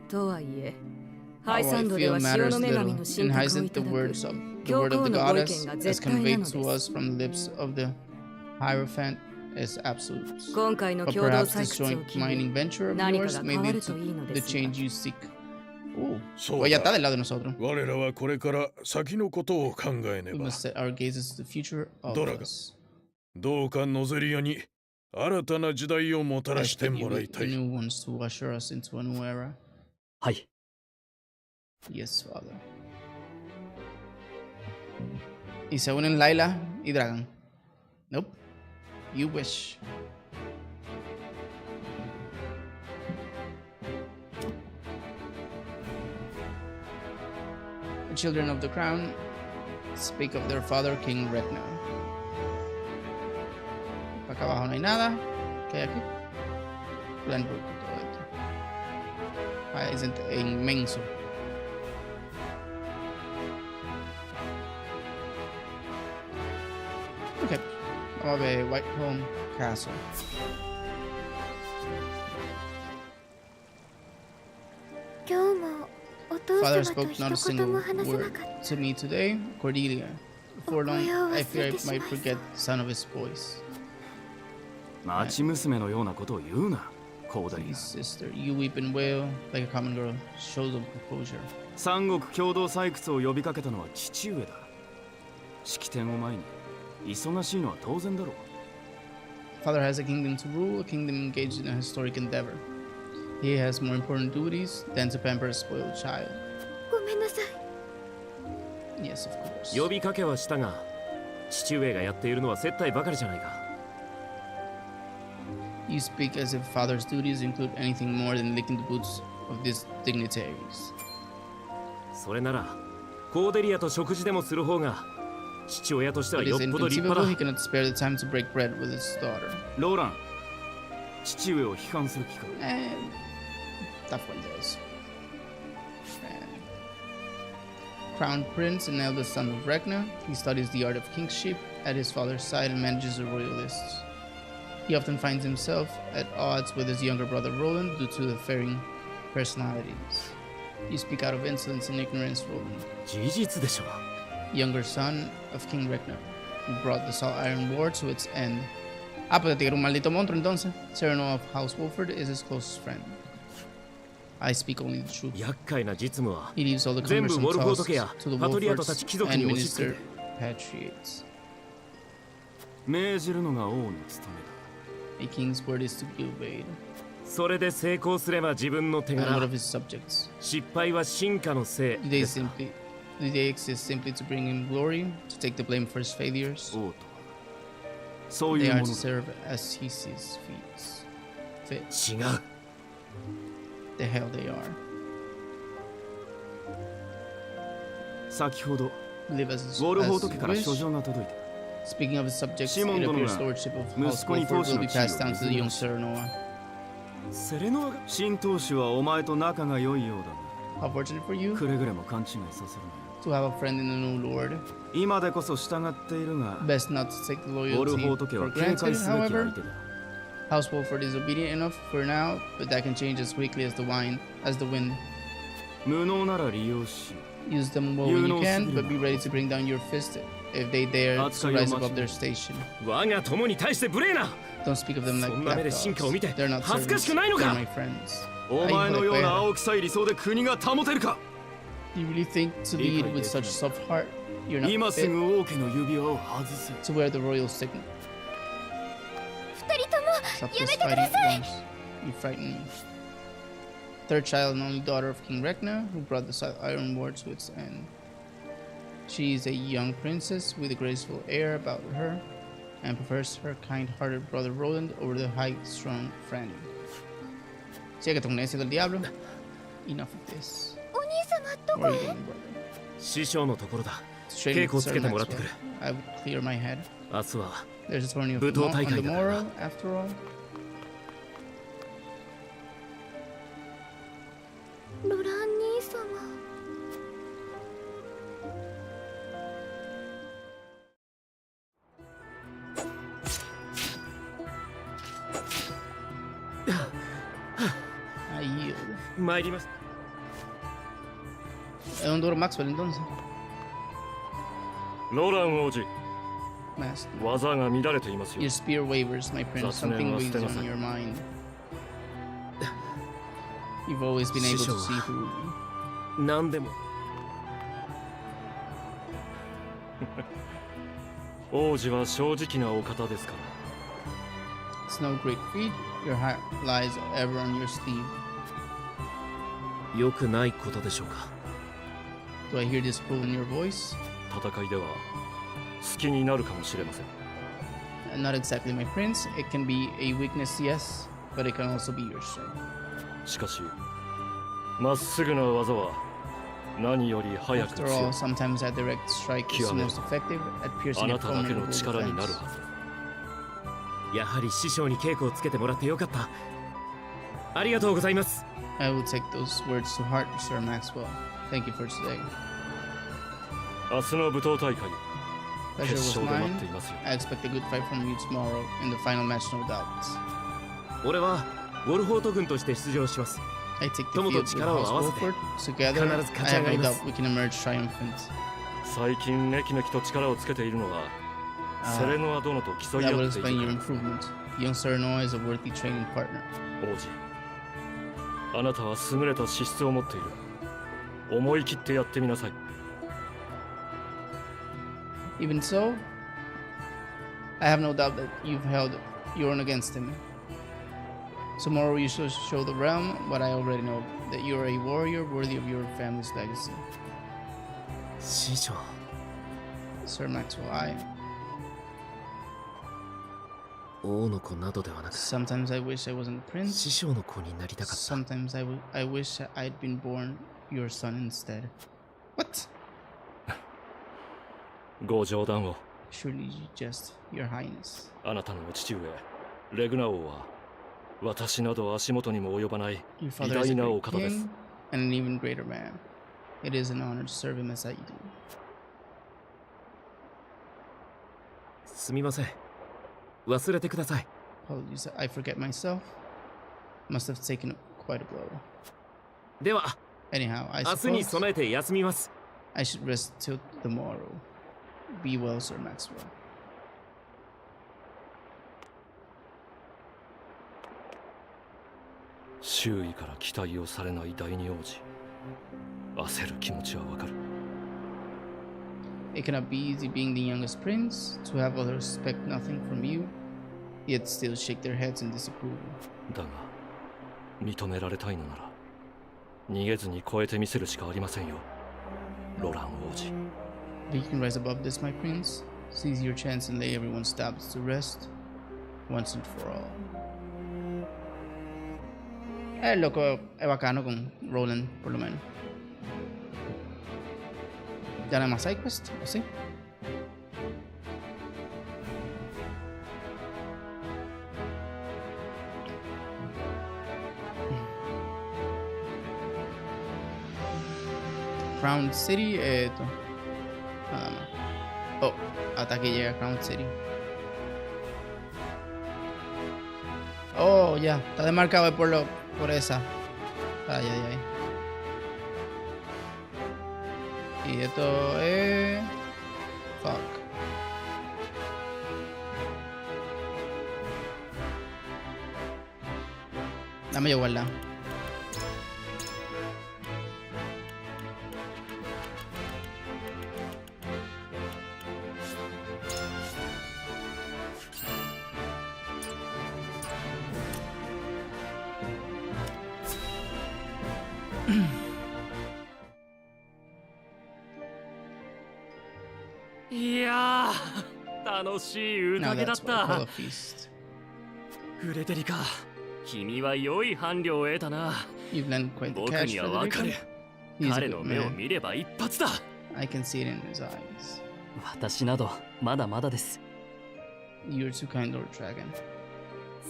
とはいえ、ハ How イサ I ンドで feel は matters 塩の女神 little. の In 神格をい Hyacinthe, た the だく words of the 教 word of 皇 the のご意 goddess 見が as 絶対な conveyed の to で us す。 from the lips of the Hierophant is absolute. 今回の But 共同 perhaps 採 this 掘を joint 機に mining venture of 何か yours が may 変わ lead るといいの to で the すが change you seek. Oh, そう ya だ está del lado de nosotros. 我らはこれから先のことを考えね We ば must set our gazes to the future of Doraga. us. どうかノゼリアに新たな時代をもたら I して expect もら you いた the い new ones to usher us into a new era. はい Yes, Father. Y se unen Laila y Dragon. Nope. You wish. The children of the crown speak of their father, King Retna. Acá abajo no hay nada. ¿Qué hay aquí? Glenbrook y todo esto. Ah, es inmenso. Ok, vamos a ver Whitehall Castle. Father spoke not a single word to me today, Cordelia. Before long, I fear I might forget the sound of his voice. 町娘のようなことを言うなコーダリ Please, sister, you weep and wail like a common girl. Shows of composure. 三国共同採掘を呼びかけたのは父上だ式典を前に忙しいのは当然だろう Father has a kingdom to rule, a kingdom engaged in a historic endeavor. He has more important duties than to pamper a spoiled child. ごめんなさい。 Yes, of course. 呼びかけはしたが父上がやっているのは接待ばかりじゃないか You speak as if father's duties include anything more than licking the boots of these dignitaries. それならコーデリアと食事でもする方が父親としては But よっ it's ぽど立 inconceivable 派 he だ cannot spare the time to break bread with his daughter. ローラン父上を批判する気か Está fuerte eso. Crown Prince and eldest son of Ragnar, he studies the art of kingship at his father's side and manages the royalists. He often finds himself at odds with his younger brother Roland due to the varying personalities. You speak out of insolence and ignorance, Roland. 事実でしょ Younger son of King Ragnar, who brought the Salt Iron War to its end. Ah, pues era un maldito monstruo entonces. Cyrano of House Wolford is his closest friend. I speak only the truth. 厄介な実務は He leaves all the 全部 cumbersome ウォルフォー tasks ト家や to the パトリアトた Wolfords ち貴族 and に押し付 minister け patriots. 命じるのが王の務めだ A king's word is to be obeyed. それで成功すれば自分の手 And what 柄 of his subjects? 失敗は進化のせい Do で they すか exist simply to bring him glory, to take the blame for his failures? 王とはそうい They う are も to の serve as he sees fit. だ違う The hell they are. 先ほど Live as, ウォルフォー as ト家から wish. 書状が届いた Speaking of his subjects, it シモン殿が appears lordship of House 息子に Wolford 当主 will の be 地位を passed down to the young 譲り Sir Noah. セレノアが新当主はお前と仲が良いようだ How fortunate for が you くれぐれも勘違いさせるなよ to have a friend in the new lord. 今でこそ従っているが Best not to take the ウォル loyalty フォート家 for は警戒 granted, すべき相 however. 手だ House Wolford is obedient enough for now, but that can change as quickly as the wind. 無能なら利用し Use them well when you can, but be ready to bring down your fist if they dare to rise above their station. 我が友に対して無礼な Don't speak of them like そんな目で lapdogs. 進化を見て They're not 恥ずか servants. しくないの They're か my friends. お前のような青臭い理想で国が保てるか Do you really think to lead with such soft heart? You're not 今す fit ぐ王家の指輪を外せ to wear the royal signet. 二人とも Stop this fighting at once. You frighten me. Third child and only daughter of King Ragnar, who brought the Iron War to its end. She is a young princess with a graceful air about her, and prefers her kind-hearted brother Roland over the high-strung friend. Sigue con ese del diablo. Enough of this. お兄様ど Where こ are you へ going, brother? 師匠のところだ Train 稽 with 古をつ Sir けてもらってく Maxwell. る。 I would clear my head. 明日は There's a tourney of 武闘大 on 会 the だから morrow, after all. ロラン兄様。I yield. 参ります Es un duro Maxwell entonces. ロラン王子、 Master. 技が乱れていますよ Your。spear wavers, my prince. That's the Something name of weighs Stenasa. on your mind. You've always been able to see through. 何でも王子は正直なお方ですから。 It's no great feat. Your heart lies ever on your sleeve. 良くないことでしょうか。 Do I hear disapproval in your voice? 戦いでは好きになるかもしれません。 Not exactly, my prince. It can be a weakness, yes, but it can also be your strength. しかし、まっすぐな技は何より早く After 強 all, い。 sometimes that direct strike is 極める。 most effective at あ piercing な a ただけの formidable 力になる defense. はず。やはり師匠に稽古をつけてもらってよかった。ありがとうございます。 I will take those words to heart, Sir Maxwell. Thank you for today. 明日の武闘大会、 Pleasure 決 was 勝で待 mine. っていますよ。 I expect a good fight from you tomorrow in the final match, no doubt. 俺はウォルフォート軍として出場します。 I take the 友と field with 力を House 合わせて Wolford. Together, 必ず I 勝ち上 have がり no ま doubt す。 we can emerge triumphant. 最近めきめきと力をつけているのは、セレノア殿と競い That 合 will ってい explain る your から。 improvement. Young Sir Noah is a worthy training partner. 王子、あなたは優れた資質を持っている。思い切ってやってみなさい。 Even so, I have no doubt that you've held your own against him. Tomorrow you shall show the realm what I already know, that you are a warrior worthy of your family's legacy. 師匠、 Sir Maxwell, I 王の子などではなく、 sometimes I wish I wasn't a prince. 師匠の子になりたかった。 Sometimes I wish I'd been born your son instead. What? ご冗談を。 Surely you jest, Your Highness. あなたのお父上、レグナ王は、私など足元にも及ばない Your 偉 father is 大 a なお great 方です。 king and an even greater man. It is an honor to serve him as I do. すみません。忘れてください。 Apologies, I forget myself. Must have taken quite a blow. では、 Anyhow, I 明日に suppose 備えて休みます。 I should rest till the morrow. Be well, Sir Maxwell. 周囲から期待をされない第二王子。焦る気持ちはわかる。 It cannot be easy being the youngest prince, to have others expect nothing from you, yet still shake their heads in disapproval. だが、認められたいのなら、逃げずに超えてみせるしかありませんよ。ロラン王子。 But you can rise above this, my prince. Seize your chance and lay everyone's doubts to rest, once and for all. El loco es bacano con Roland, por lo menos. ¿Ya nada más side quest? ¿O sí? Crown City, esto. Nada más. Oh, hasta que llega a Crown City. Oh, ya. Está demarcado por esa. Ay, ay, ay. Y esto es... Fuck. Dame yo guardar.いやー、楽しい Now 宴だっ that's what I call た a。feast. フレデリカ、君は良い伴侶を得たな。 You've lent quite the 僕 cash に for は the わかる victim.。He's a 彼 good の目を man. 見れば一発だ。I can see it in his eyes. 私などまだまだです。 You're too kind, Lord Dragon.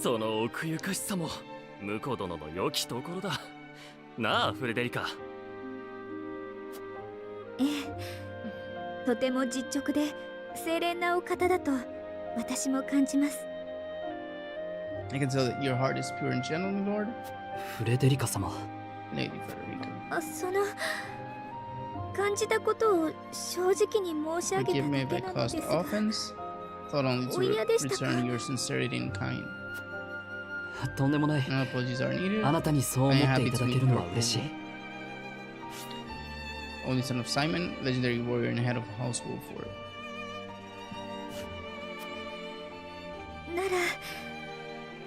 その奥ゆかしさも婿殿の良きところだ。なあフレデリカ。ええ、とても実直で清廉なお方だと私も感じます。 I can tell that your heart is pure and gentle, my lord. フレデリカ様、 Lady Frederica. その感じたことを正直に申し上げ Forgive me た if だ I けなの caused ですが、 offense. Thought only to お嫌でしたか？ return your sincerity and kind. とんでもない。 No apologies are needed. あなたにそう思っていただけるのは嬉しい。 Only son of Simon, legendary warrior and head of House Wolford. なら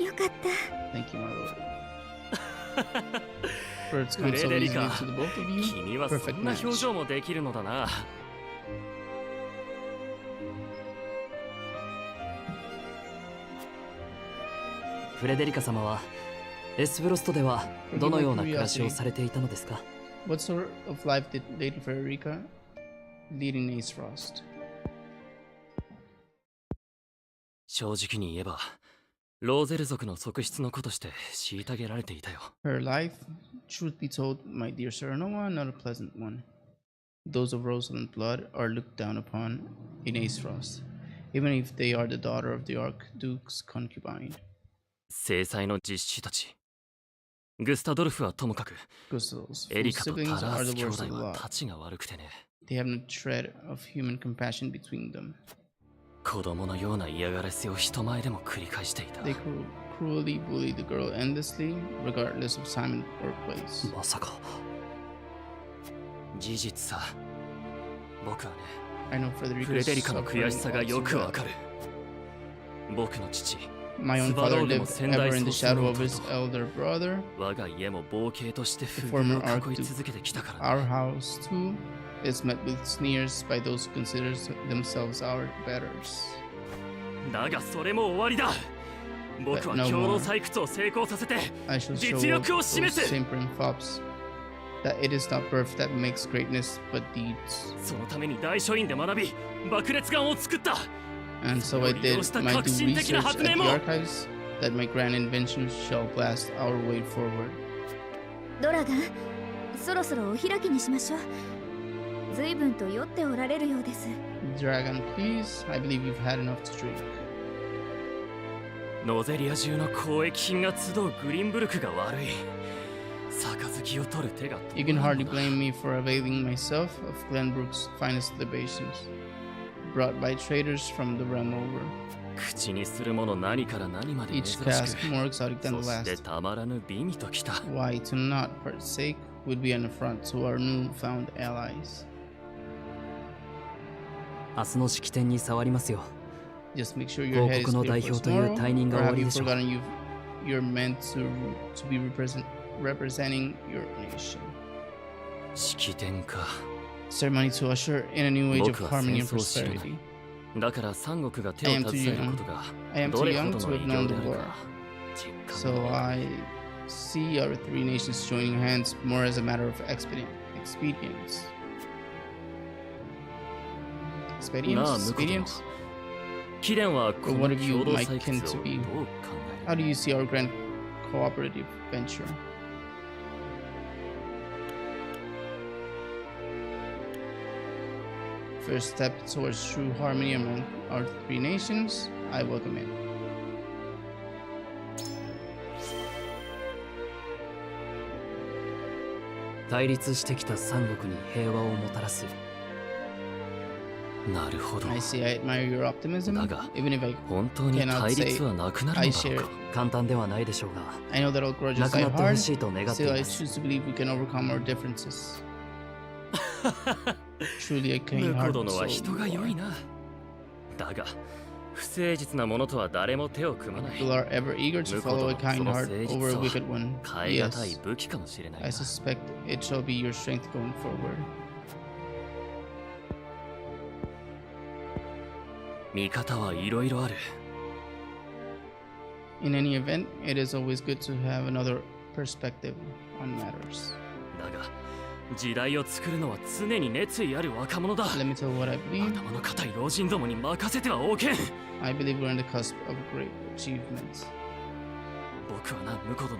よかった。 Thank you, my lord. Words フ come レ so デリ easily カ、 to the both of you. 君はそ Perfect んな表 match. 情もできるのだな。フレデリカ様はエスフロストではどのような暮らしをされていたのですか？ What sort of life did Lady Frederica lead in Ace Frost? 正直に言えば、ローゼル族の側室の子として虐げられていたよ。 Her life, truth be told, my dear Sir Noah, not a pleasant one. Those of Rosalind blood are looked down upon in Ace Frost, even if they are the daughter of the Archduke's concubine. 制裁の実子たち。グスタドルフはともかく、 Gustav's エ full リカとタ siblings ラ are ース the 兄 worst 弟 of the は lot. たちが悪くてね。 They have no shred of human compassion between them. 子供のような嫌がらせを人前でも繰り返していた。 They cruelly bully the girl endlessly, regardless of time or place. まさか。事実さ。僕はね、 I know フ Frederica's レデリカの悔しさ suffering が all よ too くわ well. かる。僕の父、 My own father lived ever in the shadow of his elder brother. 我が家も冒険として不 The 遇 former を囲い続けてきたから、 Our house, too, is met with sneers by those who consider themselves our betters. だがそれも終わりだ。僕は no 共同 more. 採掘を成功させて I shall 実 show 力を those 示す。 simpering fops that it is not birth that makes greatness, but deeds. そのために大書院で学び、爆裂眼を作った。 And so I did my due research at the archives, that my grand inventions shall blast our way forward. ドラガン、そろそろお開きにしましょう。随分と酔っておられるようです。 Dragon, please. I believe you've had enough to drink. ノゼリア中の交易品が集うグリンブルクが悪い。杯を取る手が You can hardly blame me for availing myself of Glenbrook's finest libations, brought by traders from the realm over. 口にするもの何から何まで珍し Each く、 cask more exotic than そ the して last. たまらぬ美味ときた。 Why to not partake would be an affront to our newfound allies. 明日の式典に触りますよ。 Just make sure your head is 広告の clear 代 for 表という tomorrow, 退任が or 終わ have り you でしょう。 forgotten you're meant to be representing your nation. 式典か。 Ceremony to usher in a new age of 僕は harmony 戦 and 争を知らない。 prosperity. だから三国が手を携えることが I am ど too れほ young ど to の have 偉 known 業 the である war. か実感 So が湧く。 I see our three nations joining hands more as a matter of expedience. なあ、 Expedience? 婿殿。 Expedience? 貴殿はこ Or の one of you 共同 might 採 kin 掘 to を be. どう考え How る？ do you see our grand cooperative venture? First step towards true harmony among our three nations, I welcome it. 対立してきた三国に平和をもたらす。なるほど。 I see I admire your optimism, だが、 even if I 本当に対立はなくなる I のだろう share か。簡単ではないでしょうが、 I know that all grudges なく die なってほ hard. しいと願ってい Still, I ます choose to believe we can overcome our differences. Truly a 婿 kind-hearted 殿は soul 人 you が良い are. な。だが、不誠実な者とは誰も手を組まない。 People are ever eager to follow a kind heart over a wicked one. 変え難い Yes, 武器かもしれない I な。 suspect it shall be your strength going forward. 見方はいろいろある。 In any event, it is always good to have another perspective on matters. だが、時代を作るのは常に熱意ある若者だ。 Let me tell you what I believe. 頭の固い老人どもに任せてはおけん。 I believe we're on the cusp of great achievements. 僕はな、婿殿。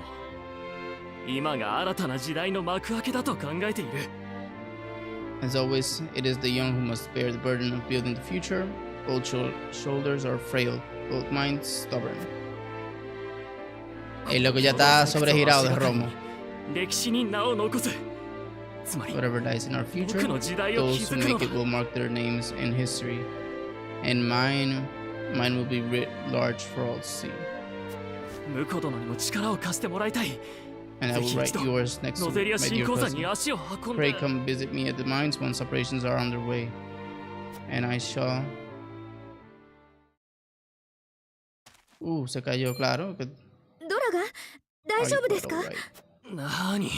今が新たな時代の幕開けだと考えている。 As always, it is the young who must bear the burden of building the future. Old shoulders are frail, old minds stubborn. El loco ya está sobregirado de romo. 歴史に名を残す。つまり、 Whatever dies in our future, 僕の時代を those 築 who くの make だ it。will mark their names in history. And mine will be writ large for all to see. 婿殿にも力を貸してもらいたい。 And I will write yours next ノ to ゼリア my 新 dear 鉱山に cousin. 足を運ん Pray で。 come visit me at the mines once operations are underway. And I shall... se cayó, claro. ドラが大丈夫ですか？ Right. なに、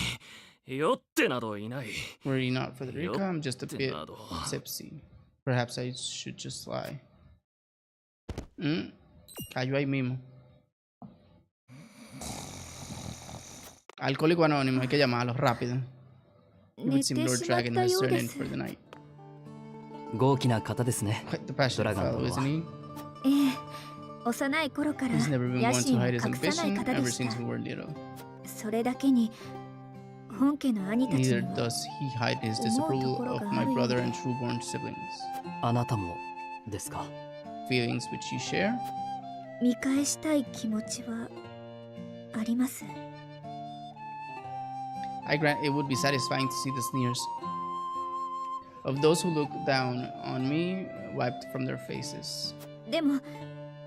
酔ってなどいない。 Worry not, Frederica. I'm just a bit など。 tipsy. Perhaps I should just lie. Cayó ahí mismo. Alcohólico anónimo, hay que llamarlo rápido. It would 寝 seem て Lord しまっ Dragon た has よう turned で in す。 for the night. 豪気な方ですね。 Quite the passionate Dragon fellow, isn't he? ええ、幼い頃から He's never been 野 one 心 to を hide his 隠さない ambition 方で ever し since た。 we were little. それだけに本家の兄たちに Neither も does he hide his disapproval of my brother and true-born siblings. あなたもですか。 Feelings which you share? 見返したい気持ちはあります。 I grant it would be satisfying to see the sneers of those who look down on me wiped from their faces. でも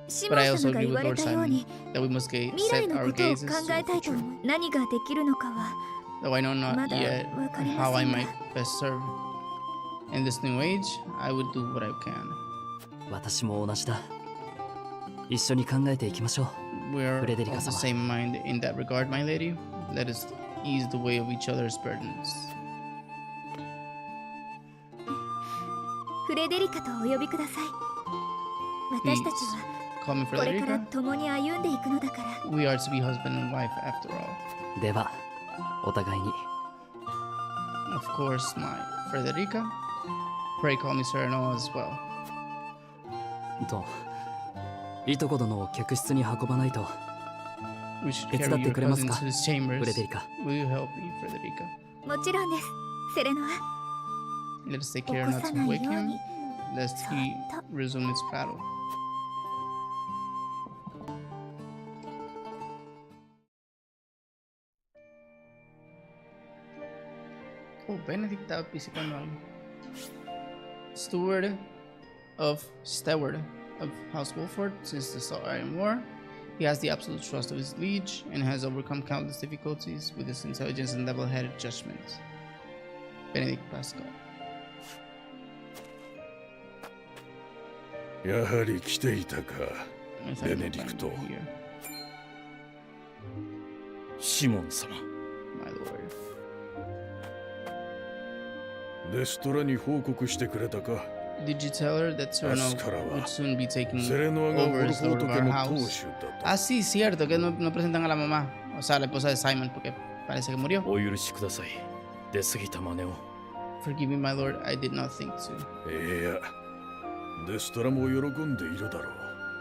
シ But モ I ン also 様が agree 言 with われ Lord たよう Simon に that we must 未来 set の our ことを gazes 考 to え the たいと future. 思う。何ができるのかは Though I know not まだ yet わかり how ま I せんが might best serve. In this new age, I would do what I can. 私も同じだ。一緒に考えていきましょう。 We're of Frederica the 様。 same mind in that regard, my lady. Let us ease the way of each other's burdens. フレデリカとお呼びください。私たちは Call me これから Frederica. 共に歩んでいくのだから。 We are to be husband and wife after all. では、お互いに。 Of course, my Frederica. Pray call me Sereno as well. と、いとこ殿を客室に運ばないと。 We should 手伝 carry って your くれます cousin か？ to his chambers. フレデリカ。 Will you help me, Frederica? もちろんです。セレノは Let us take 起 care こ not さ to ない wake よう him, に。 lest he そっと。 resume his paddle. Oh, Benedict estaba visitando algo. Steward of House Wolford since the Iron War. He has the absolute trust of his liege and has overcome countless difficulties with his intelligence and level-headed judgment. Benedict Pascal. やはり来ていたか。 I thought you were Benedict. here, シモン様。 my lord. レストラに報告してくれたか。 Did you tell her that Sereno Ascara va. would soon be taking セレノアが over オル as フォー lord ト of 家 our の house? 当主だと。 Ah, sí, cierto, que no presentan a la mamá. O sea, la esposa de Simon, porque parece que murió. お許しください。出過ぎた真似を。 Forgive me, my lord, I did not think to. いや、デストラも喜んでいるだろう。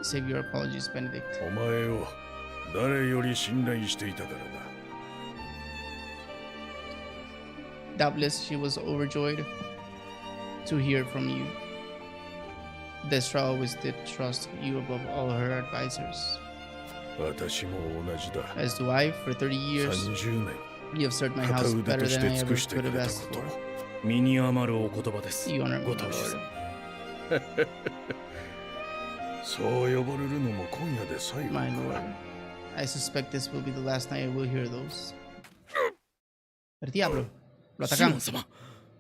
Save your apologies, Benedict. お前を誰より信頼していたからだ。 Doubtless she was overjoyed to hear from you. Destra always did trust you above all her advisors. 私も同じだ。 As do I, for 30 years, 30年、 you have served my 片 house 腕 better とし than て I 尽 ever くして could く have れた asked こ for. と。身に余るお言葉です。 You honor me, ご my 当主 lord. 様。そう呼ばれるのも今夜で最後 My か。 lord, I suspect this will be the last night I will hear those. El diablo, lo シモン atacan. 様、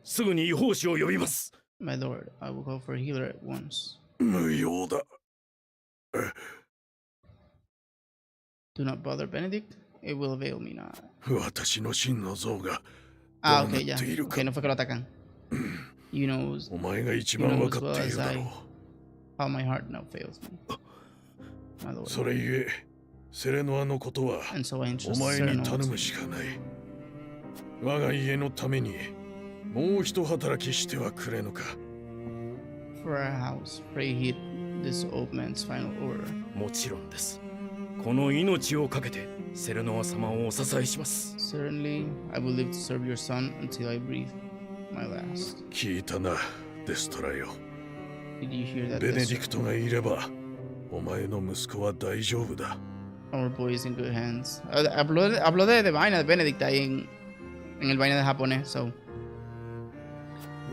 すぐに違法師を呼びます。 My lord, I will call for a healer at once. 無用だ。 Do not bother, Benedict. It will avail me not. 私の真の像が Ah, どうな okay, っ ya. ているか Okay, no fue que lo atacan. You know お前が一番分かっているだろ how my heart now fails me. My う。 lord. それゆえ、セレノアのことは And so I お entrust 前 Sereno に頼 to む you. しかない。我が家のためにもう一働きしてはくれぬか。 For our house, pray heed this old man's final order. もちろんです。この命をかけてセレノア様をお支えします。 Certainly, I will live to serve your son until I breathe my last. 聞いたな、デストラよ。 Did you hear that? ベネディクトがいれば、お前の息子は大丈夫だ。 Our boy is in good hands. Habló de vaina de Benedict ahí en el vaina de japonés, so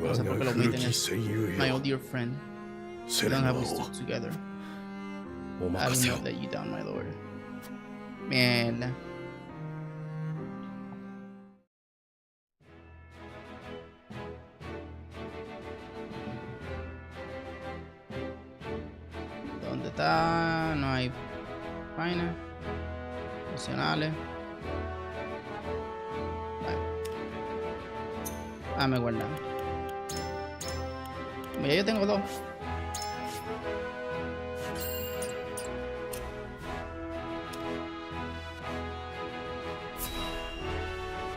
我 sé が por qué lo 古 omiten き eso. 戦友 My よ old dear friend. セ We レ don't ナ have を we stood together. お I 任 will せを not。let you down, my lord. Mierda. ¿Dónde está? No hay vaina. Opcionales. Vale. Ah, me guardan. Ya yo tengo dos.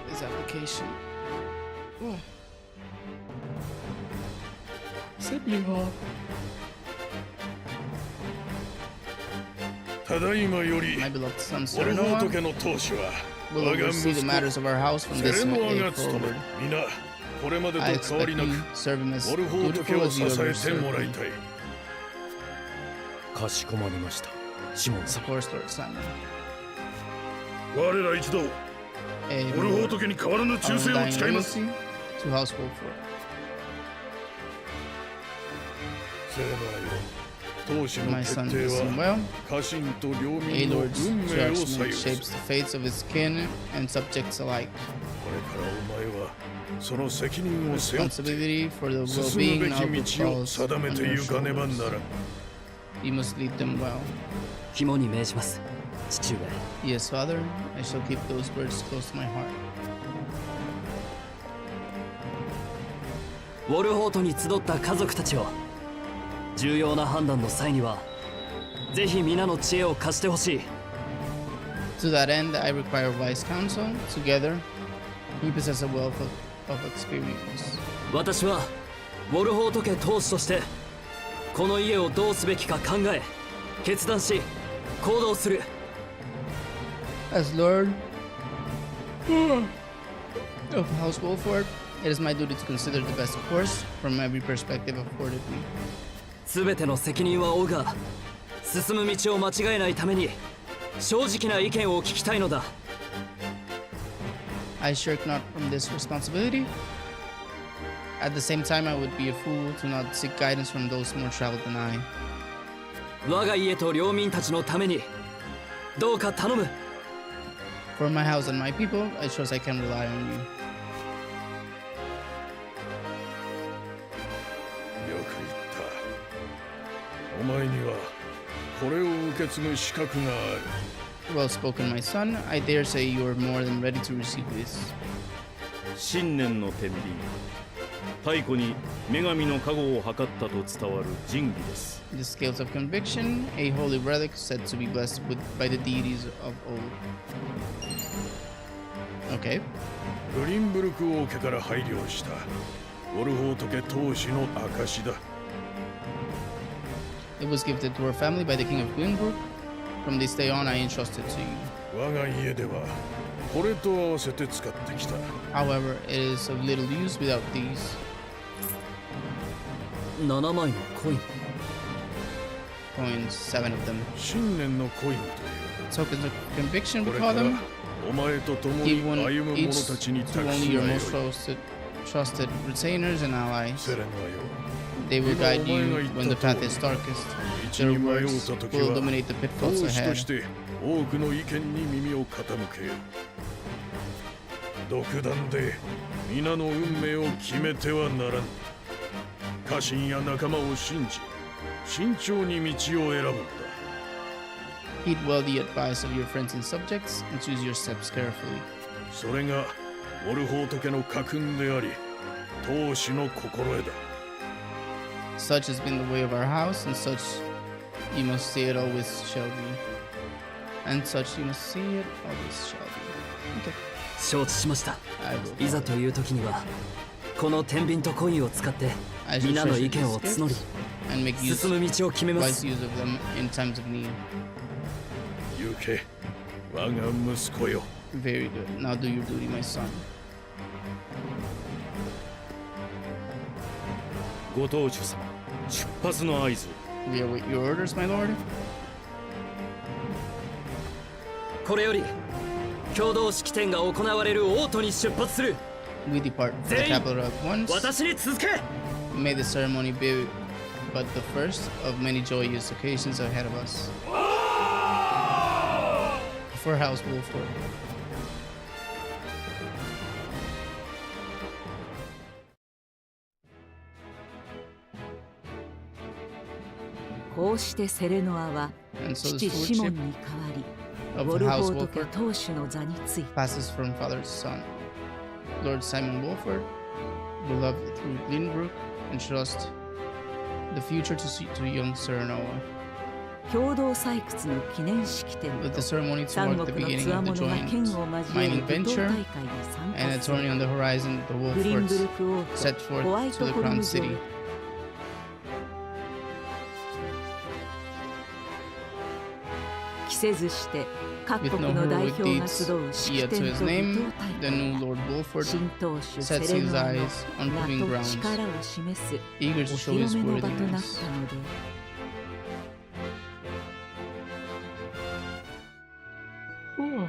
This application. Oh. Set me off. ただいまより My beloved son オルホート Serenoa 家の当主は will 我が oversee 息 the 子 matters of our house from セ this レノア day が務め forward. 皆これまでと I 変わ expect りな you く to serve him as オルホート家 dutiful を as 支 you え ever ても served らい me. たい。かしこまりました。シモン Of 様。 course, Lord Simon. 我ら一同 A オルホート家に代わらぬ忠誠を undying 誓います。 loyalty to House Wolford. セレノアよ、当主の My 決 son 定 listen は well. 家臣と領 A 民の lord's 運命を左 judgment 右する。 shapes the fates of his kin and subjects alike. これからお前はその責任を背負って Responsibility for the 進む well-being べ of the き道を falls 定め on て your ゆかねばな shoulders. らん。 You must lead them well. 肝に銘じます父上。 Yes, Father, I shall keep those words close to my heart. ウォルホートに集った家族たちを重要な判断の際にはぜひ皆の知恵を貸してほしい。 To that end, I require wise counsel. Together, we possess a wealth of experience. 私はウォルホート家当主としてこの家をどうすべきか考え決断し行動する。 As Lord of House Wolford, it is my duty to consider the best course from every perspective afforded me. 全ての責任は負うが進む道を間違えないために正直な意見を聞きたいのだ。 I shirk not from this responsibility. At the same time, I would be a fool to not seek guidance from those more traveled than I. 我が家と領民たちのためにどうか頼む。 For my house and my people, I trust I can rely on you. よく言った。お前にはこれを受け継ぐ資格がある。 Well spoken, my son. I dare say you are more than ready to receive this. 新年の天秤。太古に女神の加護を図ったと伝わる神器です。 The scales of conviction, a holy relic said to be blessed by the deities of old. Okay. グリンブルク王家から配慮したウォルホート家当主の証だ。 It was gifted to our family by the king of Gwynbrook. From this day on, I entrust it to you. 我が家ではこれと合わせて使ってきた。 However, it is of little use without these. 7枚のコイン。 Coins, 7 of them. 新年のコイン Tokens of conviction, と we いう。こ call れから them. お前と共に Give one 歩む each 者たちに to 託 only す your がよい。 most trusted retainers and allies. セレナよ、 They will guide you when the path is darkest. 道 Their に迷 words うた時 will は illuminate the 当 pitfalls 主と ahead. して多くの意見に耳を傾けよ。独断で皆の運命を決めてはならん。家臣や仲間を信じ、慎重に道を選ぶんだ。 Heed well the advice of your friends and subjects and choose your steps carefully. それがウォルホート家の家訓であり、当主の心得だ。 Such has been the way of our house, and such you must see it always shall be. And such you must see it always shall be. Okay, 承知しました。 I will. いざという時にはこの天秤とコインを使って I shall 皆の treasure 意見を these 募り gifts and make use 進む道を決めま wise す。 use of them in times of need. 行け我が息子よ。 Very good. Now do your duty, my son. ご当主様、出発の合図を。 We await your orders, my lord. これより共同式典が行われる王都に出発する。 We depart for the 全員 capital at once. 私に続け。 May the ceremony be but the first of many joyous occasions ahead of us. For House Wolford. こうしてセレノアは And so 父 the シモン stewardship に代わり of ウォ the ル House フォート家 Wolford 当主の座についた。 passes from father to son. Lord Simon Wolford, beloved through Glenbrook, entrust the future to young Sir Noah. 共同採掘の記念式典 With と the ceremony 三 toward 国 the の beginning つわ of も the のが joint 剣を交える mining 舞踏 venture 大会に参 and 加 a する tourney on the horizon, the グリンブル Wolfords ク王と set ホワ forth イ to ト the ホルム crown 城 city. 着せずして各 With 国 no の代 heroic 表が deeds 集う式 yet to 典 his と舞 name, 踏大 the 会 new が Lord Wolford 新当主セ sets レ his ノアの eyes on 名 proving と grounds, 力を示す eager お to show 披 his 露目の場となっ worthiness. たので Oh,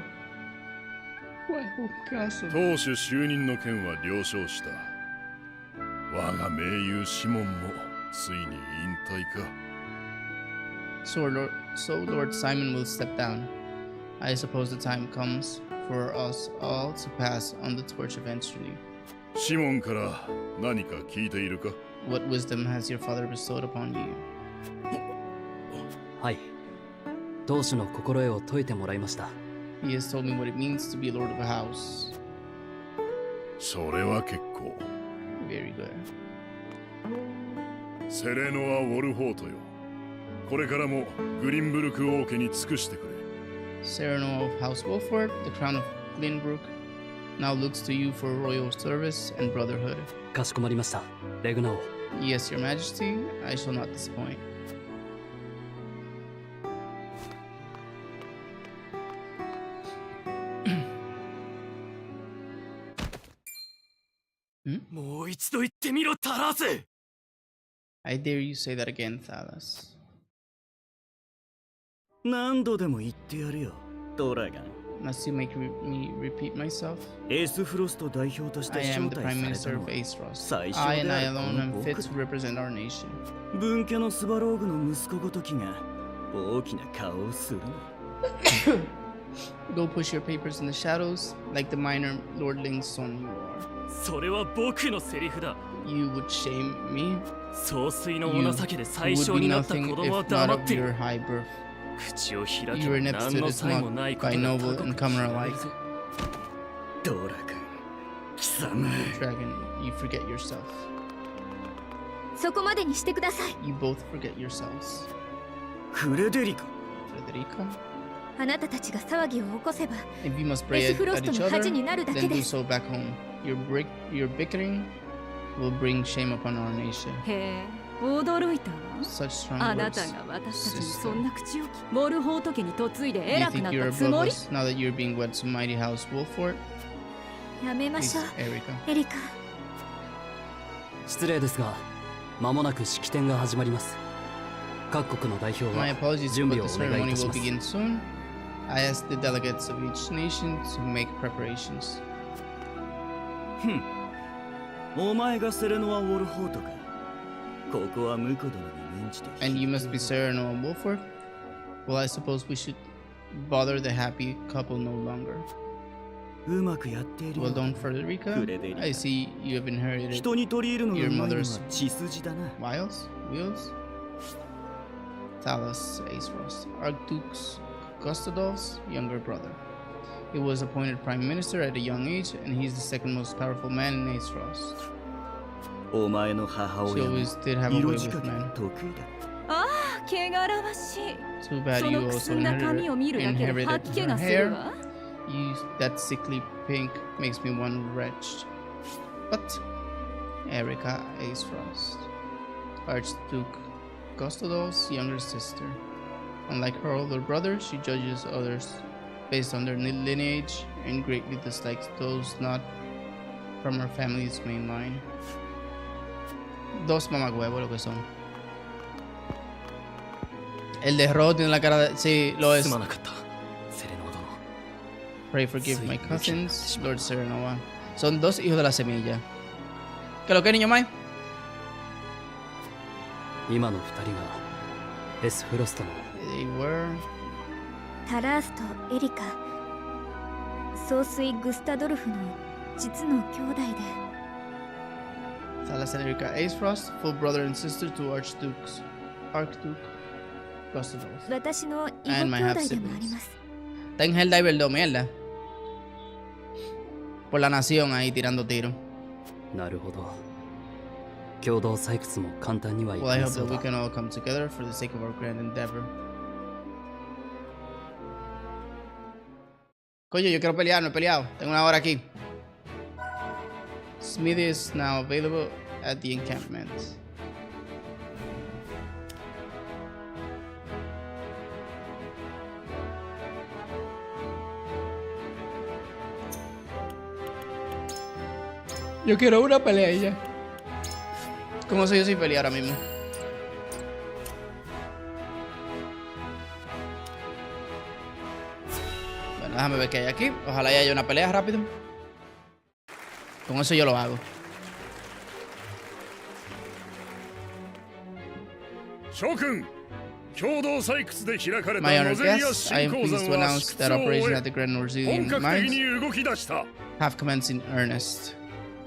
my home castle. 当主就任の件は了承した。我が盟友シモンもついに引退か。So Lord Simon will step down. I suppose the time comes for us all to pass on the torch eventually. シモンから何か聞いているか？ What wisdom has your father bestowed upon you? はい。当主の心得を解いてもらいました。 He has told me what it means to be lord of a house. それは結構。 Very good. セレノア・ウォルホートよ。これからもグリンブルク王家に尽くしてくれ。 Cyrano of House Wolford, the crown of Glenbrook, now looks to you for royal service and brotherhood. かしこまりました。レグナオ。 Yes, your majesty, I shall not disappoint. Hmm? もう一度言ってみろタラーズ。 I dare you say that again, Thalas. 何度でも言ってやるよドラガン。 Must you make me repeat myself? エースフロスト代表として I 招 am the 待 Prime され Minister たの of は Aesros. 最初 I で and あ I るこ alone の am 僕 fit だ to represent our nation. 分家のスバローグの息子ごときが大きな顔をするな。 Go push your papers in the shadows, like the minor lordling's son you are. それは僕のセリフだ。 You would shame me? 総帥の You お情けで最 would 初 be になった nothing 子供は if not 黙 of ってい your る。 high birth. 口を開けば Your 何 ineptitude の is 才もない not こと by が noble 高く and 聞 commoner こえ like. るぞ。ドラガン、貴様。 Dragon, you forget yourself. そこまでにしてください。 You both forget yourselves. フレデリカ。 Frederica? あなたたちが騒ぎを起こせば If you must エ pray スフロ at スト each の other, 恥になるだけ then で do す。 so back home. Your bickering will bring shame upon our nation. へえ驚いたわ Such strong あな words. たが私たちにそんな口をきモルホート家に嫁いで Do you 偉く think なっ you're たつ above もり us now that you're being wed to mighty house Wolford? やめま Please, しょう Erica. エリカ。失礼ですが、間もなく式典が始まります。各国の代表 My は apologies, 準 but 備 the をお願いい ceremony たし will ます。 begin soon. I asked the delegates of each nation to make preparations. ふん。お前がセレノア・ウォルホートか。ここは婿殿に免じて。 And you must be Cyrano and Wolford? Well, I suppose we should bother the happy couple no longer. うまくやっている Well よ。 done, Frederica. Frederica. I see you have inherited 人に取り入るのが your うまいのは mother's 血筋だな。 wiles, wheels. Thalas Aesros, Archduke Gustadolf's younger brother. He was appointed prime minister at a young age, and he's the second most powerful man in Aesros. お前の母 She 親も always did have a 色 way 仕 with 掛けが men. 得意だ。ああ汚らわしい Too bad そ you のく also すんだ髪を見るだけで inherited 吐き気 her がする hair. わ You, that sickly pink makes me one wretched. But Erika Ace Frost, Archduke Gustodol's younger sister. Unlike her older brother, she judges others based on their lineage and greatly dislikes those not from her family's main line. Dos mamagüevos lo que son. El de rojo tiene la cara de... Sí, lo es. すまなかったセレノー殿 Pray forgive my cousins, Lord Serenova. Son dos hijos de la semilla. ¿Qué lo que, niño Mai? 今の二人はエスフロストの They were... タラースとエリカ、総帥グスタドルフの実の兄弟で、 Salas and Erika Ace Frost, full brother and sister to Archduke Gustodolf. 私の異 And 母 my 兄弟でもあり half-siblings. ます。 Está en Helldiver 2, mierda. Por la nación ahí tirando tiros. なるほど共同採掘も簡単にはい Well, か I な hope そ that う we だ can all come together for the sake of our grand endeavor. Coño, yo quiero pelear, no he peleado. Tengo una hora aquí. Smithy is now available at the encampment. Yo quiero una pelea y ya. ¿Cómo soy yo sin pelear ahora mismo? Bueno, déjame ver qué hay aquí. Ojalá haya una pelea rápido. Con eso yo lo hago. 諸君、共同採掘で開かれた My ノ honored ゼリア guests, I 新 am 鉱 pleased to 山は announce 試 that 掘を operation 終 at the Grand え、 Norzelian 本格的 Mines に動き出した。 have commenced in earnest.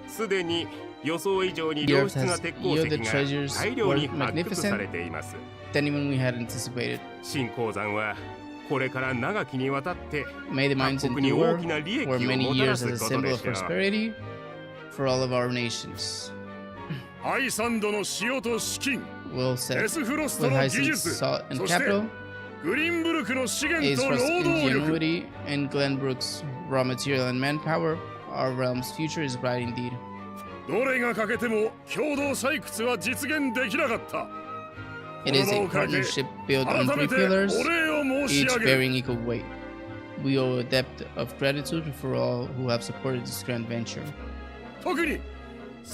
すでに予想以上に The 良 earth 質な has 鉄鉱 yielded 石が treasures 大量に worth 発掘され magnificent ています。 than even we had anticipated. 新鉱山はこれから長きにわたって May the mines 各国に大 endure きな利益 for を many もたら years す as a こと symbol で of しょう。 prosperity for all of our nations. アイサンドの塩と資金、 We'll エ set スフロスト with の high 技 seas 術、 salt and そして capital, グリンブルクの資源 Ace と Frost's 労働力。 ingenuity, and Glenbrook's raw material and manpower. Our realm's future is bright indeed. どれが欠けても共同採掘は実現できなかった。 It is a partnership built 改 on め three て pillars, お礼を申し each 上げる。 bearing equal weight. We owe a debt of gratitude for all who have supported this grand venture. 特に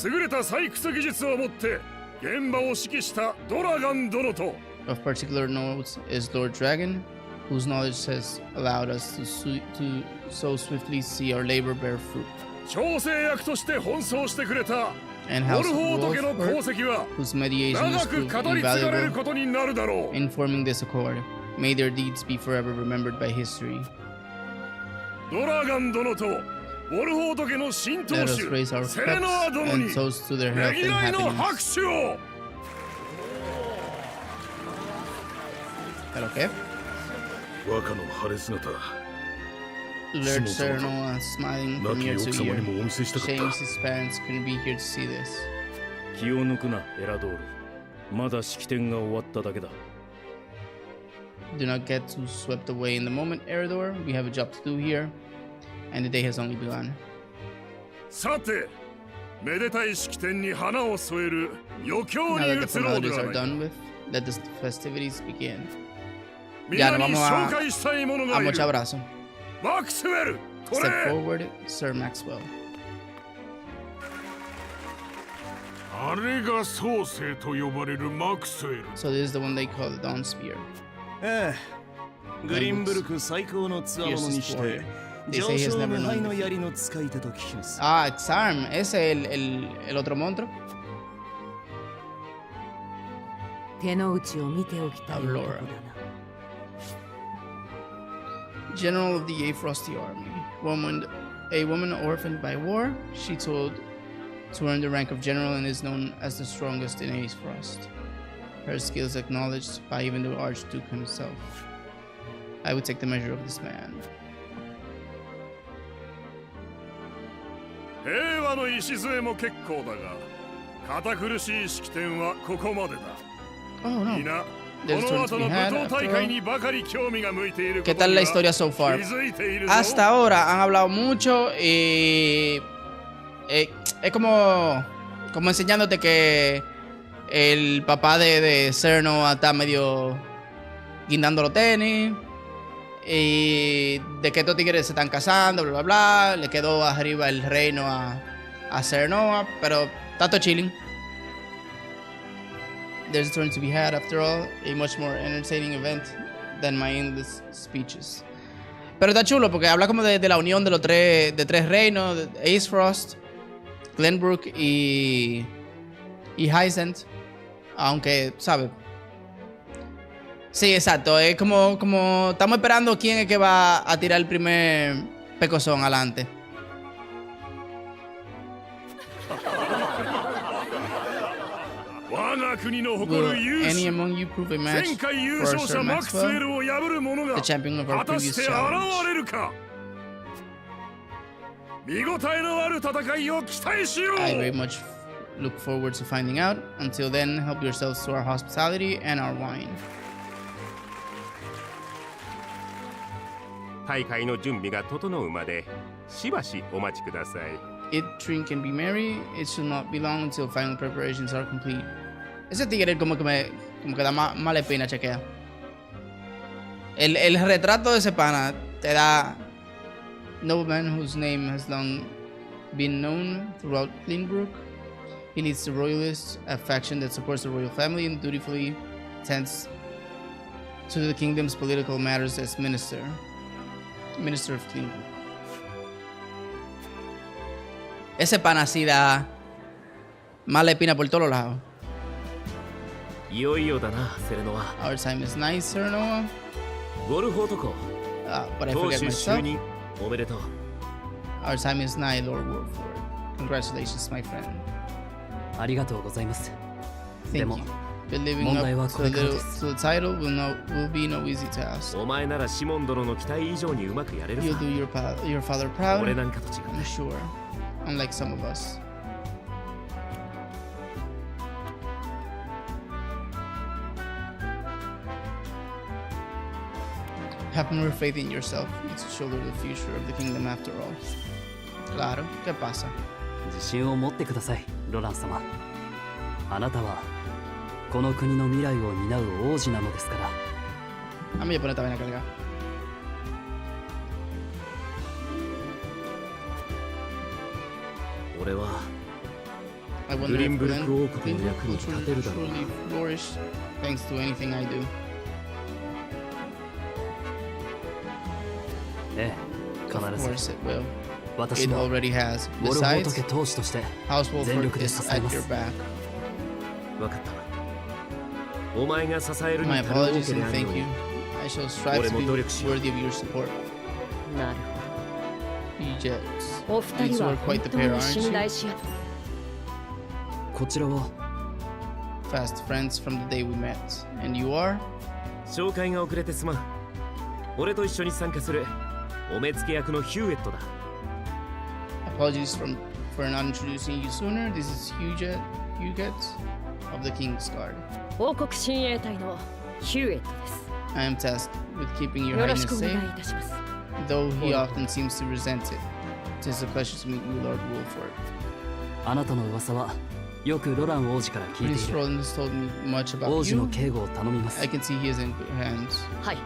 優れた採掘技術を持って現場を指揮したドラガン殿と Of particular note is Lord Dragon, whose knowledge has allowed us to so swiftly see our labor bear fruit. 調整役として奔走してくれた And ウォ House ルホート家の Wolfberg, 功績は whose mediation 長 has く proved 語り継がれる invaluable ことになるだろう。 in forming this accord. May their deeds be forever remembered by history. ドラガン殿とウォルホート家の新当 Let us 主 raise our セレノア cups 殿に and toast to their ね health ぎ and らいの happiness. 拍手を。 ¿Pero qué? 若の晴れ姿、 Lord Serenoa smiling 亡 from き year 奥 to 様 year. にもお見せしたかっ Shames た。 his parents couldn't be here to see this. 気を抜くなエラドール。まだ式典が終わっただけだ。 Do not get too swept away in the moment, Eredor. We have a job to do here, and the day has only begun. さて、めでたい式典に花を添える余興 Now に that the 移ろうで formalities は are ないか。 done with, let the festivities begin. 皆に vamos a- 紹介したい者が A い mucho る。 abrazo. マクスウェル、こ Step れ。 forward, Sir Maxwell. あれが創世と呼ばれるマクスウェル。 So this is the one they call the Dawn Spear. ええ、グリンブルク最高の強者にして They 上 say he has 昇 never 無敗 known の defeat. 槍の使い手と聞きます Ah, Xarm. Ese el otro monstruo. 手の内を見ておきたい男だ Aurora. な。 General of the A Frosty Army. A woman orphaned by war, she told to earn the rank of general and is known as the strongest in Ace Frost. Her skills acknowledged by even the Archduke himself. I would take the measure of this man. 平和の礎も結構だが、堅苦しい式典はここまでだ。 Oh no. 皆、こ There's の turns 後 to の be 舞 had 踏大 after 会 all. にばかり興味が向いているこ ¿Qué と tal に la は historia so 気 far? づいているぞ。 Hasta ahora han hablado mucho y es como como enseñándote que el papá de Cerno está medio guindando los tenis. Y de que estos tigres se están casando, bla, bla, bla. Le quedó arriba el reino a Cernoa, pero está todo chilling. There's a turn to be had, after all, a much more entertaining event than my endless speeches. Pero está chulo porque habla como de la unión de tres reinos, de Ace Frost, Glenbrook y Hyacinth. Aunque, ¿sabes? Sí, exacto. Es como estamos esperando quién es que va a tirar el primer pecozón adelante. Will any among you prove a match for Sir Maxwell, the champion of our previous challenge? I very much look forward to finding out. Until then, help yourselves to our hospitality and our wine. 大会の準備が整うまでしばしお待ちください。 Eat, drink, and be merry. It should not be long until final preparations are complete. Ese tigre como que da mala espina, chequea. El retrato de ese pana te da nobleman whose name has long been known throughout Glenbrook. He leads the Royalists, a faction that supports the royal family and dutifully tends to the kingdom's political matters as Minister of Glenbrook. Ese pana así da mala espina por todos lados. いよいよだな、セレノア。 Our time is nice, Sir Noah. ゴルフ男。 But I 当 forget 主就 myself. 任おめでとう。 Our time is nigh, Lord Warford. Congratulations, my friend. ありがとうございます。 Thank でも you. But living 問題は up これからです to the title will be no easy task. お前ならシモン殿の期待以上にうまくやれる You'll さ。 do your father proud, 俺なんかと違う。 I'm sure. Unlike some of us. Have more faith in yourself. It's to shoulder the future of the kingdom after all. Claro, ¿qué pasa? 自信を持ってください、ロラン様。あなたはこの国の未来を担う王子なのですから。 A mí me pone esta vaina a cargar. 俺は I wonder if グリンブルク Glen- 王国の役に will 立てるだろう truly flourish thanks to anything I do. ええ、 Of 必ず course it will. 私 It も already has. ウォルホー Besides, ト家当主として House 全 Wolford 力で is 支え at ま your す。 back. 分かった。お前が支えるに My 足るわ apologies けで and あるよ thank うに you. I shall strive to be 俺も努力しよう。 worthy of your support. なる Ejets. ほど。お二 You 人 two は are 本 quite the 当 pair, に aren't 信 you? 頼し合う。こちらは Fast friends from the day we met. And you are? 紹介が遅れてすまん。俺と一緒に参加するお目付け役のヒューエットだ。 Apologies for not introducing you sooner. This is Huget of the King's Guard. 王国親衛隊のヒューエットです。 I am tasked with keeping your よろ highness しくお願い safe, いたします。 though he often seems to resent it. It is a pleasure to meet you, Lord Wolford. あなたの噂はよくロラン王子から聞いて Prince いる。 Roland has told me much 王 about 子の you. 警護を頼みます I。can see he is in good hands. はい。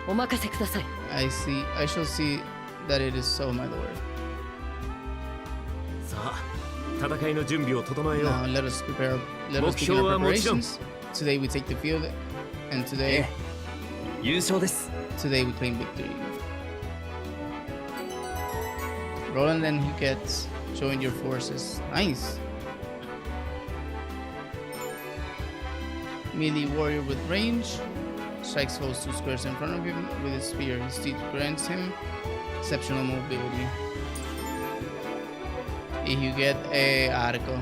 お任せください。I shall see that it is so, my lord. さあ、戦いの準備を整えよう。 Now let us begin our 目標はもちろん。 preparations. Today we take the field, and え today え、優勝です。 we claim victory. Roland and Huget joined your forces. Nice. Melee warrior with range. Strikes foes 2 squares in front of him with his spear. His teeth grants him exceptional mobility. Y Huget arco.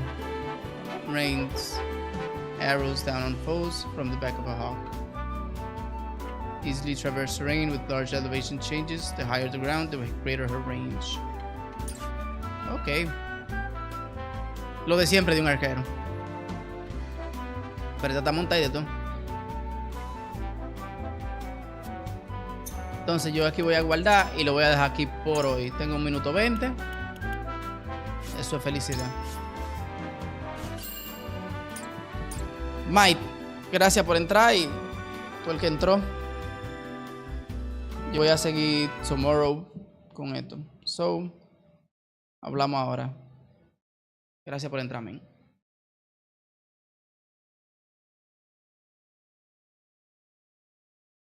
Rains arrows down on foes from the back of a hawk. Easily traverse terrain with large elevation changes. The higher the ground, the greater her range. Ok. Lo de siempre de un arquero. Pero esta está montada y de todo. Entonces yo aquí voy a guardar y lo voy a dejar aquí por hoy. Tengo 1 minuto 20. Eso es felicidad. Mike, gracias por entrar y tú el que entró. Yo voy a seguir tomorrow con esto. So, hablamos ahora. Gracias por entrar, men.